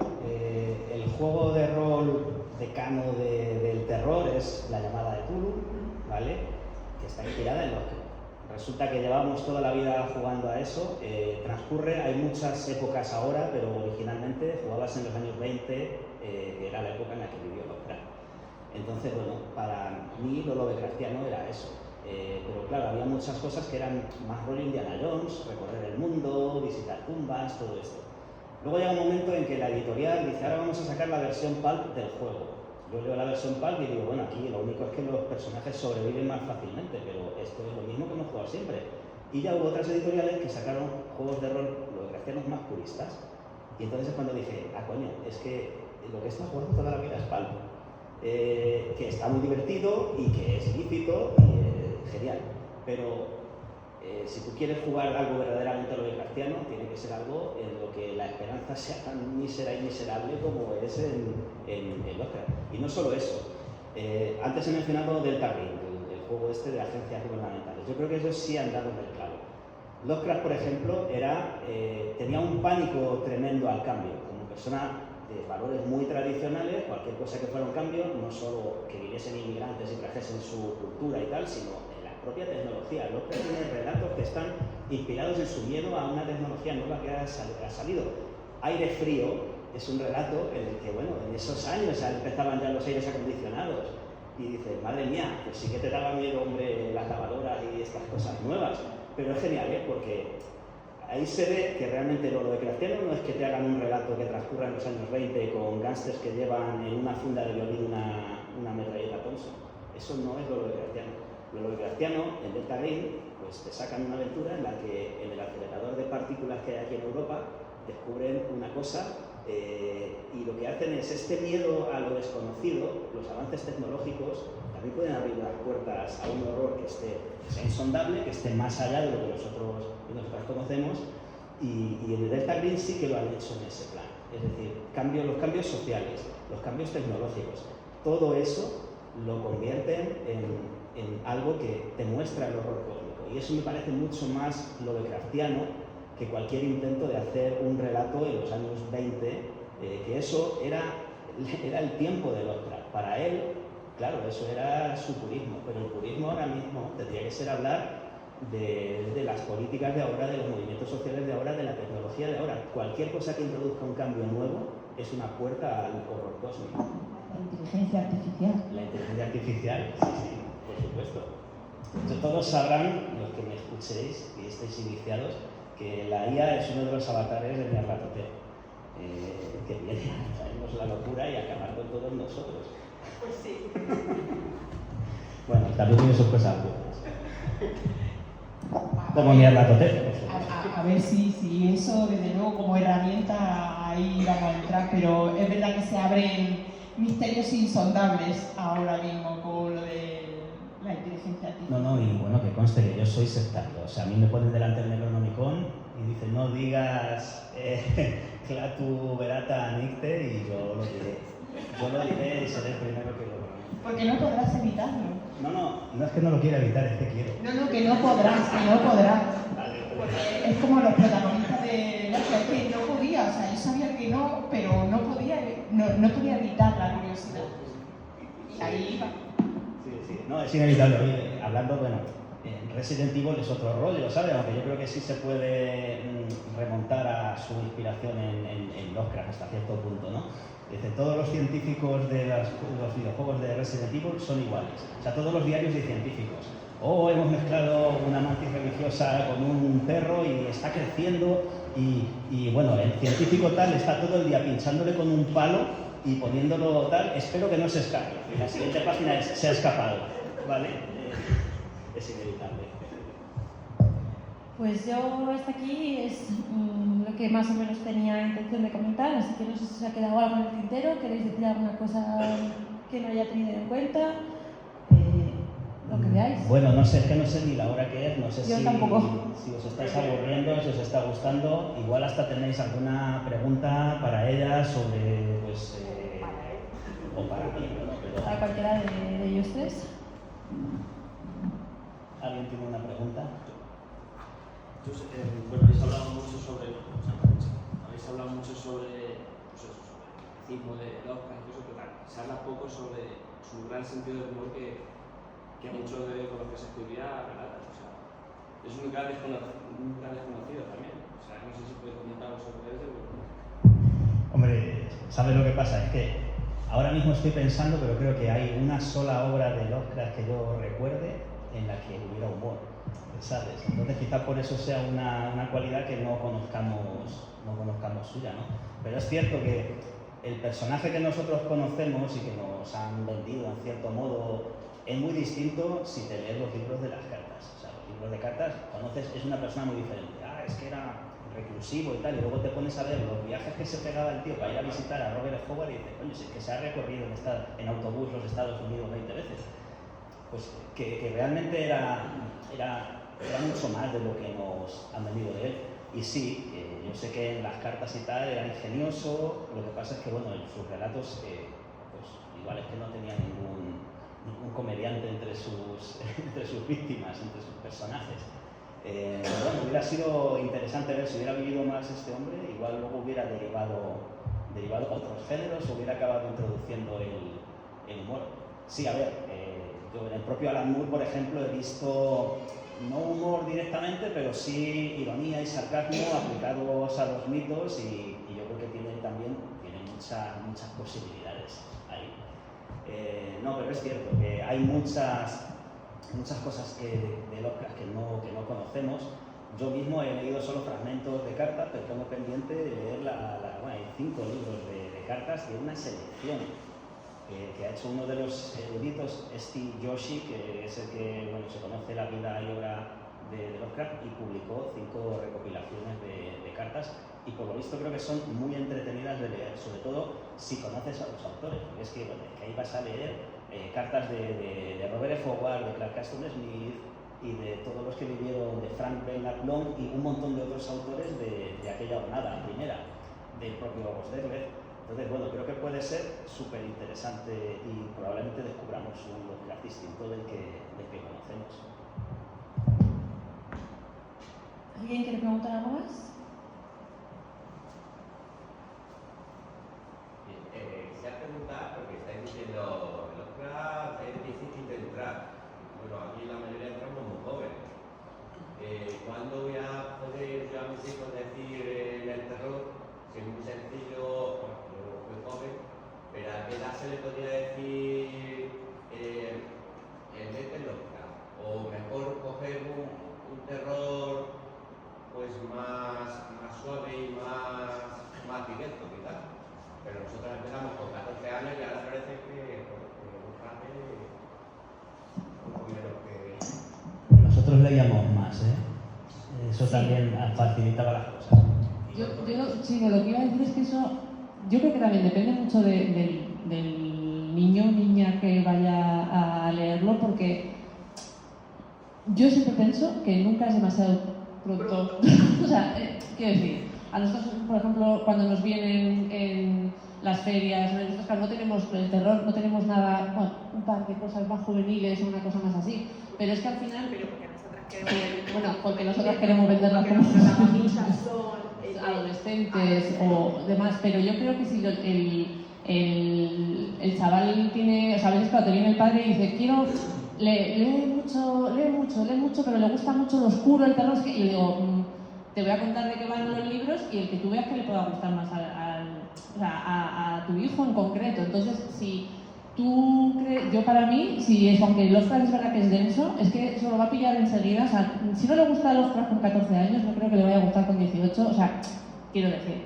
S3: juego de rol decano del terror es La llamada de Cthulhu, ¿vale? Que está inspirada en Lovecraft. Resulta que llevamos toda la vida jugando a eso, transcurre, hay muchas épocas ahora, pero originalmente jugabas en los años 20, que era la época en la que vivió Lovecraft. Entonces, bueno, para mí lo Lovecraftiano era eso. Pero claro, había muchas cosas que eran más rol Indiana Jones, recorrer el mundo, visitar tumbas, todo esto. Luego llega un momento en que la editorial dice, ahora vamos a sacar la versión pulp del juego. Yo leo la versión pulp y digo, bueno, aquí lo único es que los personajes sobreviven más fácilmente, pero esto es lo mismo que hemos jugado siempre. Y ya hubo otras editoriales que sacaron juegos de rol lovecraftianos más puristas. Y entonces es cuando dije, coño, es que lo que está jugando toda la vida es pulp. Que está muy divertido y que es ilícito y genial. Pero si tú quieres jugar algo verdaderamente lovecraftiano, tiene que ser algo en lo que la esperanza sea tan mísera y miserable como es en Lovecraft. Y no solo eso. Antes he mencionado Delta Green, el juego este de agencias gubernamentales. Yo creo que ellos sí han dado en el clavo. Lovecraft, por ejemplo, tenía un pánico tremendo al cambio. Como persona de valores muy tradicionales, cualquier cosa que fuera un cambio, no solo que viniesen inmigrantes y trajesen su cultura y tal, sino propia tecnología. Lovecraft tiene relatos que están inspirados en su miedo a una tecnología nueva que ha salido. Aire frío es un relato en el que, bueno, en esos años empezaban ya los aires acondicionados y dices, madre mía, pues sí que te daba miedo, hombre, las lavadoras y estas cosas nuevas, pero es genial, porque ahí se ve que realmente lo lovecraftiano no es que te hagan un relato que transcurra en los años 20 con gángsters que llevan en una funda de violín una metralleta Thompson. Eso no es lo lovecraftiano. Lo lovecraftiano, en Delta Green, pues te sacan una aventura en la que en el acelerador de partículas que hay aquí en Europa descubren una cosa y lo que hacen es este miedo a lo desconocido, los avances tecnológicos, también pueden abrir las puertas a un horror que sea insondable, que esté más allá de lo que nosotros conocemos y en el Delta Green sí que lo han hecho en ese plan. Es decir, los cambios sociales, los cambios tecnológicos, todo eso lo convierten en algo que te muestra el horror cósmico. Y eso me parece mucho más lovecraftiano que cualquier intento de hacer un relato en los años 20, que eso era el tiempo de Lovecraft. Para él, claro, eso era su purismo, pero el purismo ahora mismo tendría que ser hablar de las políticas de ahora, de los movimientos sociales de ahora, de la tecnología de ahora. Cualquier cosa que introduzca un cambio nuevo es una puerta al horror cósmico.
S5: La inteligencia artificial.
S3: La inteligencia artificial, sí, por supuesto. Entonces, todos sabrán, los que me escuchéis y estéis iniciados, que la IA es uno de los avatares de Nyarlathotep, que viene a traernos la locura y a acabar con todos nosotros.
S4: Pues sí.
S3: Bueno, también tiene sus cosas buenas. Como Nyarlathotep.
S5: A ver si eso, desde luego, como herramienta, ahí vamos a entrar, pero es verdad que se abren misterios insondables ahora mismo con lo de la inteligencia artificial.
S3: No, y bueno, que conste que yo soy sectario. O sea, a mí me ponen delante del Necronomicon y dicen, no digas Clatu Verata Nicte, y yo lo diré. Yo lo diré y seré el primero que lo pronuncie.
S5: Porque no podrás evitarlo.
S3: No es que no lo quiera evitar, es que quiero.
S5: No, que no podrás. Porque es como los protagonistas de Lovecraft, que no podía, o sea, yo sabía que no, pero no podía evitar la curiosidad. Y ahí iba.
S3: Sí, no, es inevitable. Oye, hablando, bueno, Resident Evil es otro rollo, ¿sabes? Aunque yo creo que sí se puede remontar a su inspiración en Lovecraft hasta cierto punto, ¿no? Dice, todos los científicos de los videojuegos de Resident Evil son iguales. O sea, todos los diarios de científicos. Hemos mezclado una mantis religiosa con un perro y está creciendo y bueno, el científico tal está todo el día pinchándole con un palo y poniéndolo tal, espero que no se escape. Y la siguiente página es, se ha escapado, ¿vale? Es inevitable.
S2: Pues yo hasta aquí es lo que más o menos tenía intención de comentar, así que no sé si os ha quedado algo en el tintero, queréis decir alguna cosa que no haya tenido en cuenta, lo que veáis.
S3: Bueno, no sé, es que no sé ni la hora que es, no sé
S2: Yo tampoco.
S3: Si os estáis aburriendo, si os está gustando, igual hasta tenéis alguna pregunta para ella sobre, pues, o para mí, ¿no? Pero,
S2: Para cualquiera de ellos tres.
S3: ¿alguien tiene una pregunta?
S7: Bueno, habéis hablado mucho sobre racismo de Lovecraft, incluso, pero se habla poco sobre su gran sentido del humor que a muchos de los que se escribía relatan. O sea, es un gran desconocido también. O sea, no sé si puede comentar algo sobre eso.
S3: Hombre, ¿sabes lo que pasa? Es que ahora mismo estoy pensando, pero creo que hay una sola obra de Lovecraft que yo recuerde en la que hubiera humor, ¿sabes? Entonces quizás por eso sea una cualidad que no conozcamos suya, ¿no? Pero es cierto que el personaje que nosotros conocemos y que nos han vendido en cierto modo es muy distinto si te lees los libros de las cartas. O sea, los libros de cartas, conoces, es una persona muy diferente. Ah, es que era reclusivo y tal, y luego te pones a ver los viajes que se pegaba el tío para ir a visitar a Robert Howard y dices, coño, si es que se ha recorrido en autobús los Estados Unidos 20 veces. Pues que realmente era mucho más de lo que nos han vendido de él. Y sí, yo sé que en las cartas y tal era ingenioso, lo que pasa es que, bueno, en sus relatos, pues igual es que no tenía ningún comediante entre sus víctimas, entre sus personajes. Bueno, hubiera sido interesante ver si hubiera vivido más este hombre, igual luego hubiera derivado a otros géneros, o hubiera acabado introduciendo el humor. Sí, a ver, yo en el propio Alan Moore, por ejemplo, he visto no humor directamente, pero sí ironía y sarcasmo aplicados a los mitos, y yo creo que tiene muchas posibilidades ahí. No, pero es cierto que hay muchas cosas de Lovecraft que no conocemos. Yo mismo he leído solo fragmentos de cartas, pero tengo pendiente de leer bueno, hay 5 libros de cartas de una selección que ha hecho uno de los eruditos, Steve Joshi, que es el que, bueno, se conoce la vida y obra de Lovecraft, y publicó 5 recopilaciones de cartas, y por lo visto creo que son muy entretenidas de leer, sobre todo si conoces a los autores, porque es que, bueno, que ahí vas a leer cartas de Robert F. Howard, de Clark Ashton Smith, y de todos los que vivieron, de Frank Belknap Long, y un montón de otros autores de aquella jornada primera, del propio August Derleth. Entonces, bueno, creo que puede ser súper interesante y probablemente descubramos un Lovecraft distinto del que conocemos.
S2: ¿Alguien quiere preguntar algo más?
S8: Se ha preguntado, porque estáis diciendo, Lovecraft es difícil de entrar. Bueno, aquí la mayoría entramos muy jóvenes. ¿Cuándo voy a poder yo a mis hijos decir el terror? Si es muy sencillo, bueno, yo soy joven, pero ¿a qué edad se le podría decir el Lovecraft? O mejor coger un terror pues más suave y más directo, quizás. Pero nosotros empezamos con 14 años y ahora parece que Lovecraft es un poco menos que...
S3: Nosotros leíamos más, ¿eh? Eso también facilitaba las cosas.
S6: Sí, lo que iba a decir es que eso, yo creo que también depende mucho del niño o niña que vaya a leerlo, porque yo siempre pienso que nunca es demasiado pronto. O sea, quiero decir, a nosotros, por ejemplo, cuando nos vienen en las ferias, no tenemos el terror, no tenemos nada, bueno, un par de cosas más juveniles o una cosa más así, pero es que al final... porque nosotras queremos venderlas como adolescentes o demás, pero yo creo que si el chaval tiene, o sea, a veces cuando te viene el padre y dice, lee mucho, pero le gusta mucho lo oscuro, el terror, y yo digo, te voy a contar de qué van los libros y el que tú veas que le pueda gustar más a tu hijo en concreto. Entonces, si tú crees, yo para mí, aunque Lovecraft es verdad que es denso, es que se lo va a pillar enseguida. O sea, si no le gusta Lovecraft con 14 años, no creo que le vaya a gustar con 18. O sea, quiero decir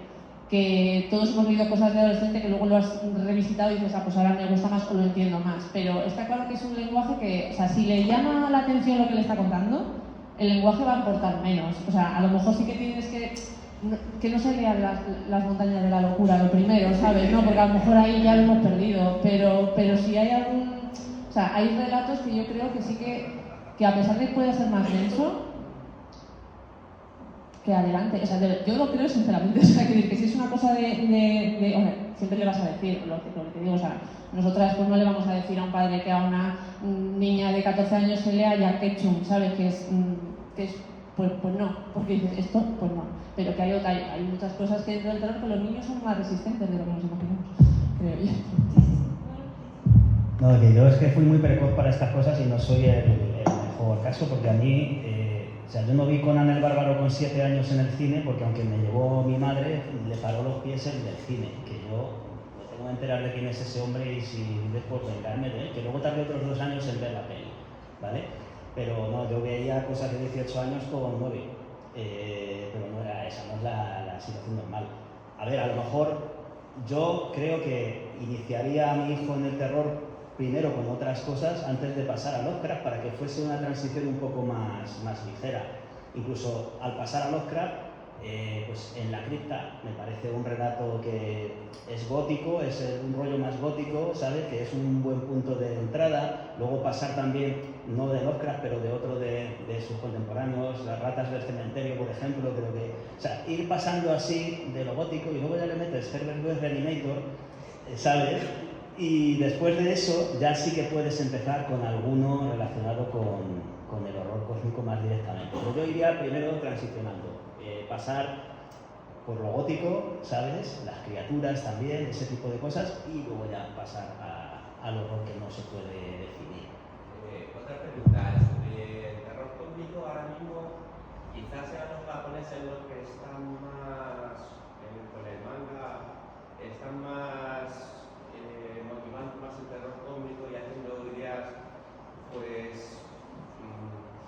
S6: que todos hemos vivido cosas de adolescente que luego lo has revisitado y dices, pues ahora me gusta más o lo entiendo más. Pero está claro que es un lenguaje que, o sea, si le llama la atención lo que le está contando, el lenguaje va a importar menos. O sea, a lo mejor sí que tienes que no se lean las montañas de la locura, lo primero, ¿sabes? No, porque a lo mejor ahí ya lo hemos perdido, pero si hay o sea, hay relatos que yo creo que sí que a pesar de que puede ser más denso, que adelante, o sea, yo lo creo sinceramente, o sea, que si es una cosa hombre, siempre le vas a decir lo que te digo, o sea, nosotras pues no le vamos a decir a un padre que a una niña de 14 años se lea Jack Ketchum, ¿sabes? Que es pues no, porque dices esto, pues no, pero que hay muchas cosas que dentro del terror que los niños son más resistentes de lo que nos imaginamos. creo yo.
S3: No, que yo es que fui muy precoz para estas cosas y no soy el mejor caso, porque a mí, o sea, yo no vi Conan el Bárbaro con 7 años en el cine, porque aunque me llevó mi madre, le paró los pies el del cine, que yo me tengo que enterar de quién es ese hombre y si después vengarme de él, que luego tardé otros 2 años en ver la peli, ¿vale? Pero no, yo veía cosas de 18 años con 9, pero no era esa, no es la situación normal. A ver, a lo mejor yo creo que iniciaría a mi hijo en el terror primero con otras cosas antes de pasar a Lovecraft para que fuese una transición un poco más ligera. Incluso al pasar a Lovecraft, pues en La Cripta me parece un relato que es gótico, es un rollo más gótico, ¿sabes? Que es un buen punto de entrada. Luego pasar también, no de Lovecraft, pero de otro de sus contemporáneos, Las ratas del cementerio, por ejemplo, creo que... O sea, ir pasando así de lo gótico y luego ya le metes Herbert West Reanimator, ¿sabes? Y después de eso ya sí que puedes empezar con alguno relacionado con el horror cósmico más directamente. Pero yo iría primero transicionando, pasar por lo gótico, ¿sabes? Las criaturas también, ese tipo de cosas, y luego ya pasar al horror que no se puede definir.
S8: Otra pregunta, sobre el terror cósmico ahora mismo, quizás sean los japoneses los que están más, con el manga, están más motivando más el terror cósmico y haciendo ideas pues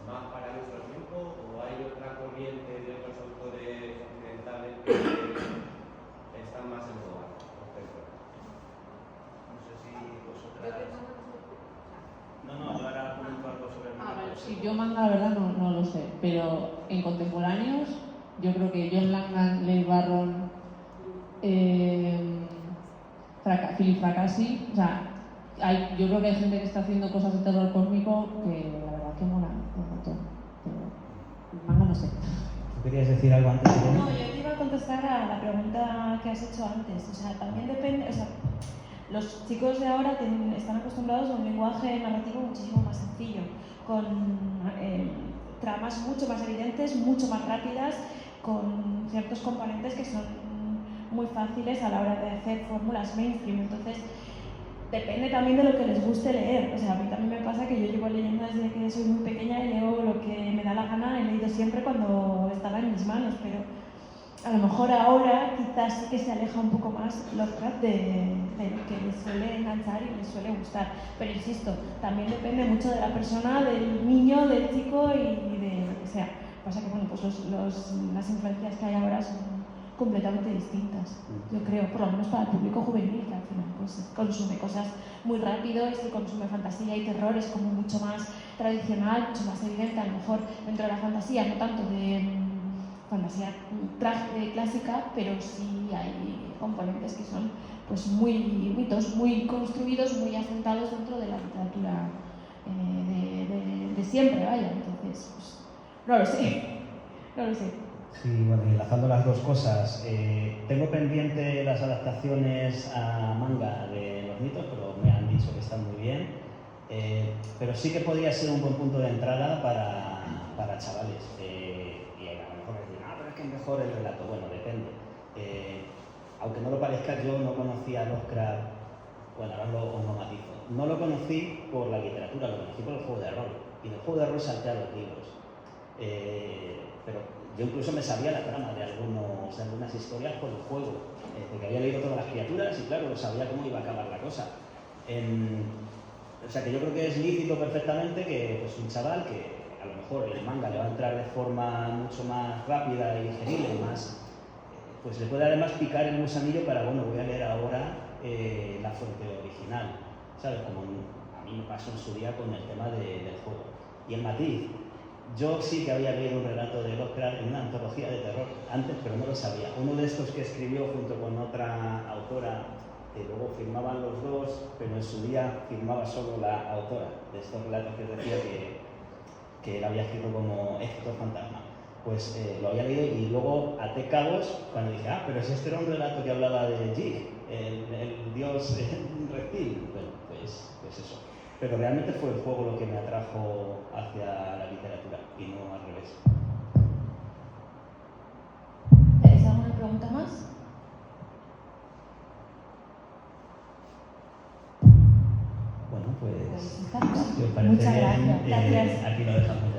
S8: más para nuestro tiempo, o hay otra corriente de otros autores occidentales que están más en boga.
S3: No sé si vosotras... No, yo ahora comento algo sobre el manga.
S6: Si yo manga, la verdad, no lo sé, pero en contemporáneos, yo creo que John Langan, Leigh Barron, Philip Fracassi, o sea, yo creo que hay gente que está haciendo cosas de terror cósmico que la verdad que molan un montón, pero el manga no sé.
S3: ¿Tú querías decir algo antes?
S2: No, yo te iba a contestar a la pregunta que has hecho antes. O sea, también depende, o sea, los chicos de ahora están acostumbrados a un lenguaje narrativo muchísimo más sencillo, con tramas mucho más evidentes, mucho más rápidas, con ciertos componentes que son muy fáciles a la hora de hacer fórmulas mainstream. Entonces, depende también de lo que les guste leer. O sea, a mí también me pasa que yo llevo leyendo desde que soy muy pequeña y leo lo que me da la gana. He leído siempre cuando estaba en mis manos, pero a lo mejor ahora quizás sí que se aleja un poco más Lovecraft de lo que les suele enganchar y les suele gustar. Pero insisto, también depende mucho de la persona, del niño, del chico y de lo que sea. Pasa que, bueno, pues las influencias que hay ahora son completamente distintas, yo creo, por lo menos para el público juvenil, que al final pues consume cosas muy rápido, y si consume fantasía y terror es como mucho más tradicional, mucho más evidente, a lo mejor dentro de la fantasía, no tanto de fantasía clásica, pero sí hay componentes que son pues muy mitos, muy construidos, muy asentados dentro de la literatura de siempre, vaya. Entonces, pues, no lo sé.
S3: Sí, bueno, y enlazando las dos cosas, tengo pendiente las adaptaciones a manga de los mitos, pero me han dicho que están muy bien, pero sí que podría ser un buen punto de entrada para chavales, y a lo mejor me dicen, pero es que es mejor el relato. Bueno, depende. Aunque no lo parezca, yo no conocía a Lovecraft, bueno, ahora os lo matizo, no lo conocí por la literatura, lo conocí por el juego de rol, y del juego de rol salté a los libros, pero yo incluso me sabía la trama de algunas historias por el juego, porque había leído todas las criaturas y claro, sabía cómo iba a acabar la cosa. O sea que yo creo que es lícito perfectamente que pues, un chaval que a lo mejor el manga le va a entrar de forma mucho más rápida y digerible y más, pues le puede además picar el gusanillo para, bueno, voy a leer ahora la fuente original, ¿sabes? Como a mí me pasó en su día con el tema del juego. Y el matiz, yo sí que había leído un relato de Lovecraft en una antología de terror antes, pero no lo sabía. Uno de estos que escribió junto con otra autora, que luego firmaban los dos, pero en su día firmaba solo la autora de estos relatos que decía que él había escrito como Héctor Fantasma. Pues lo había leído y luego até cabos cuando dije, pero si este era un relato que hablaba de Jig, el dios reptil. Bueno, pues eso. Pero realmente fue el juego lo que me atrajo hacia la literatura y no al revés.
S2: ¿Tenéis alguna pregunta más? explicaros.
S3: Si os parece
S2: Muchas
S3: bien,
S2: gracias.
S3: aquí lo dejamos.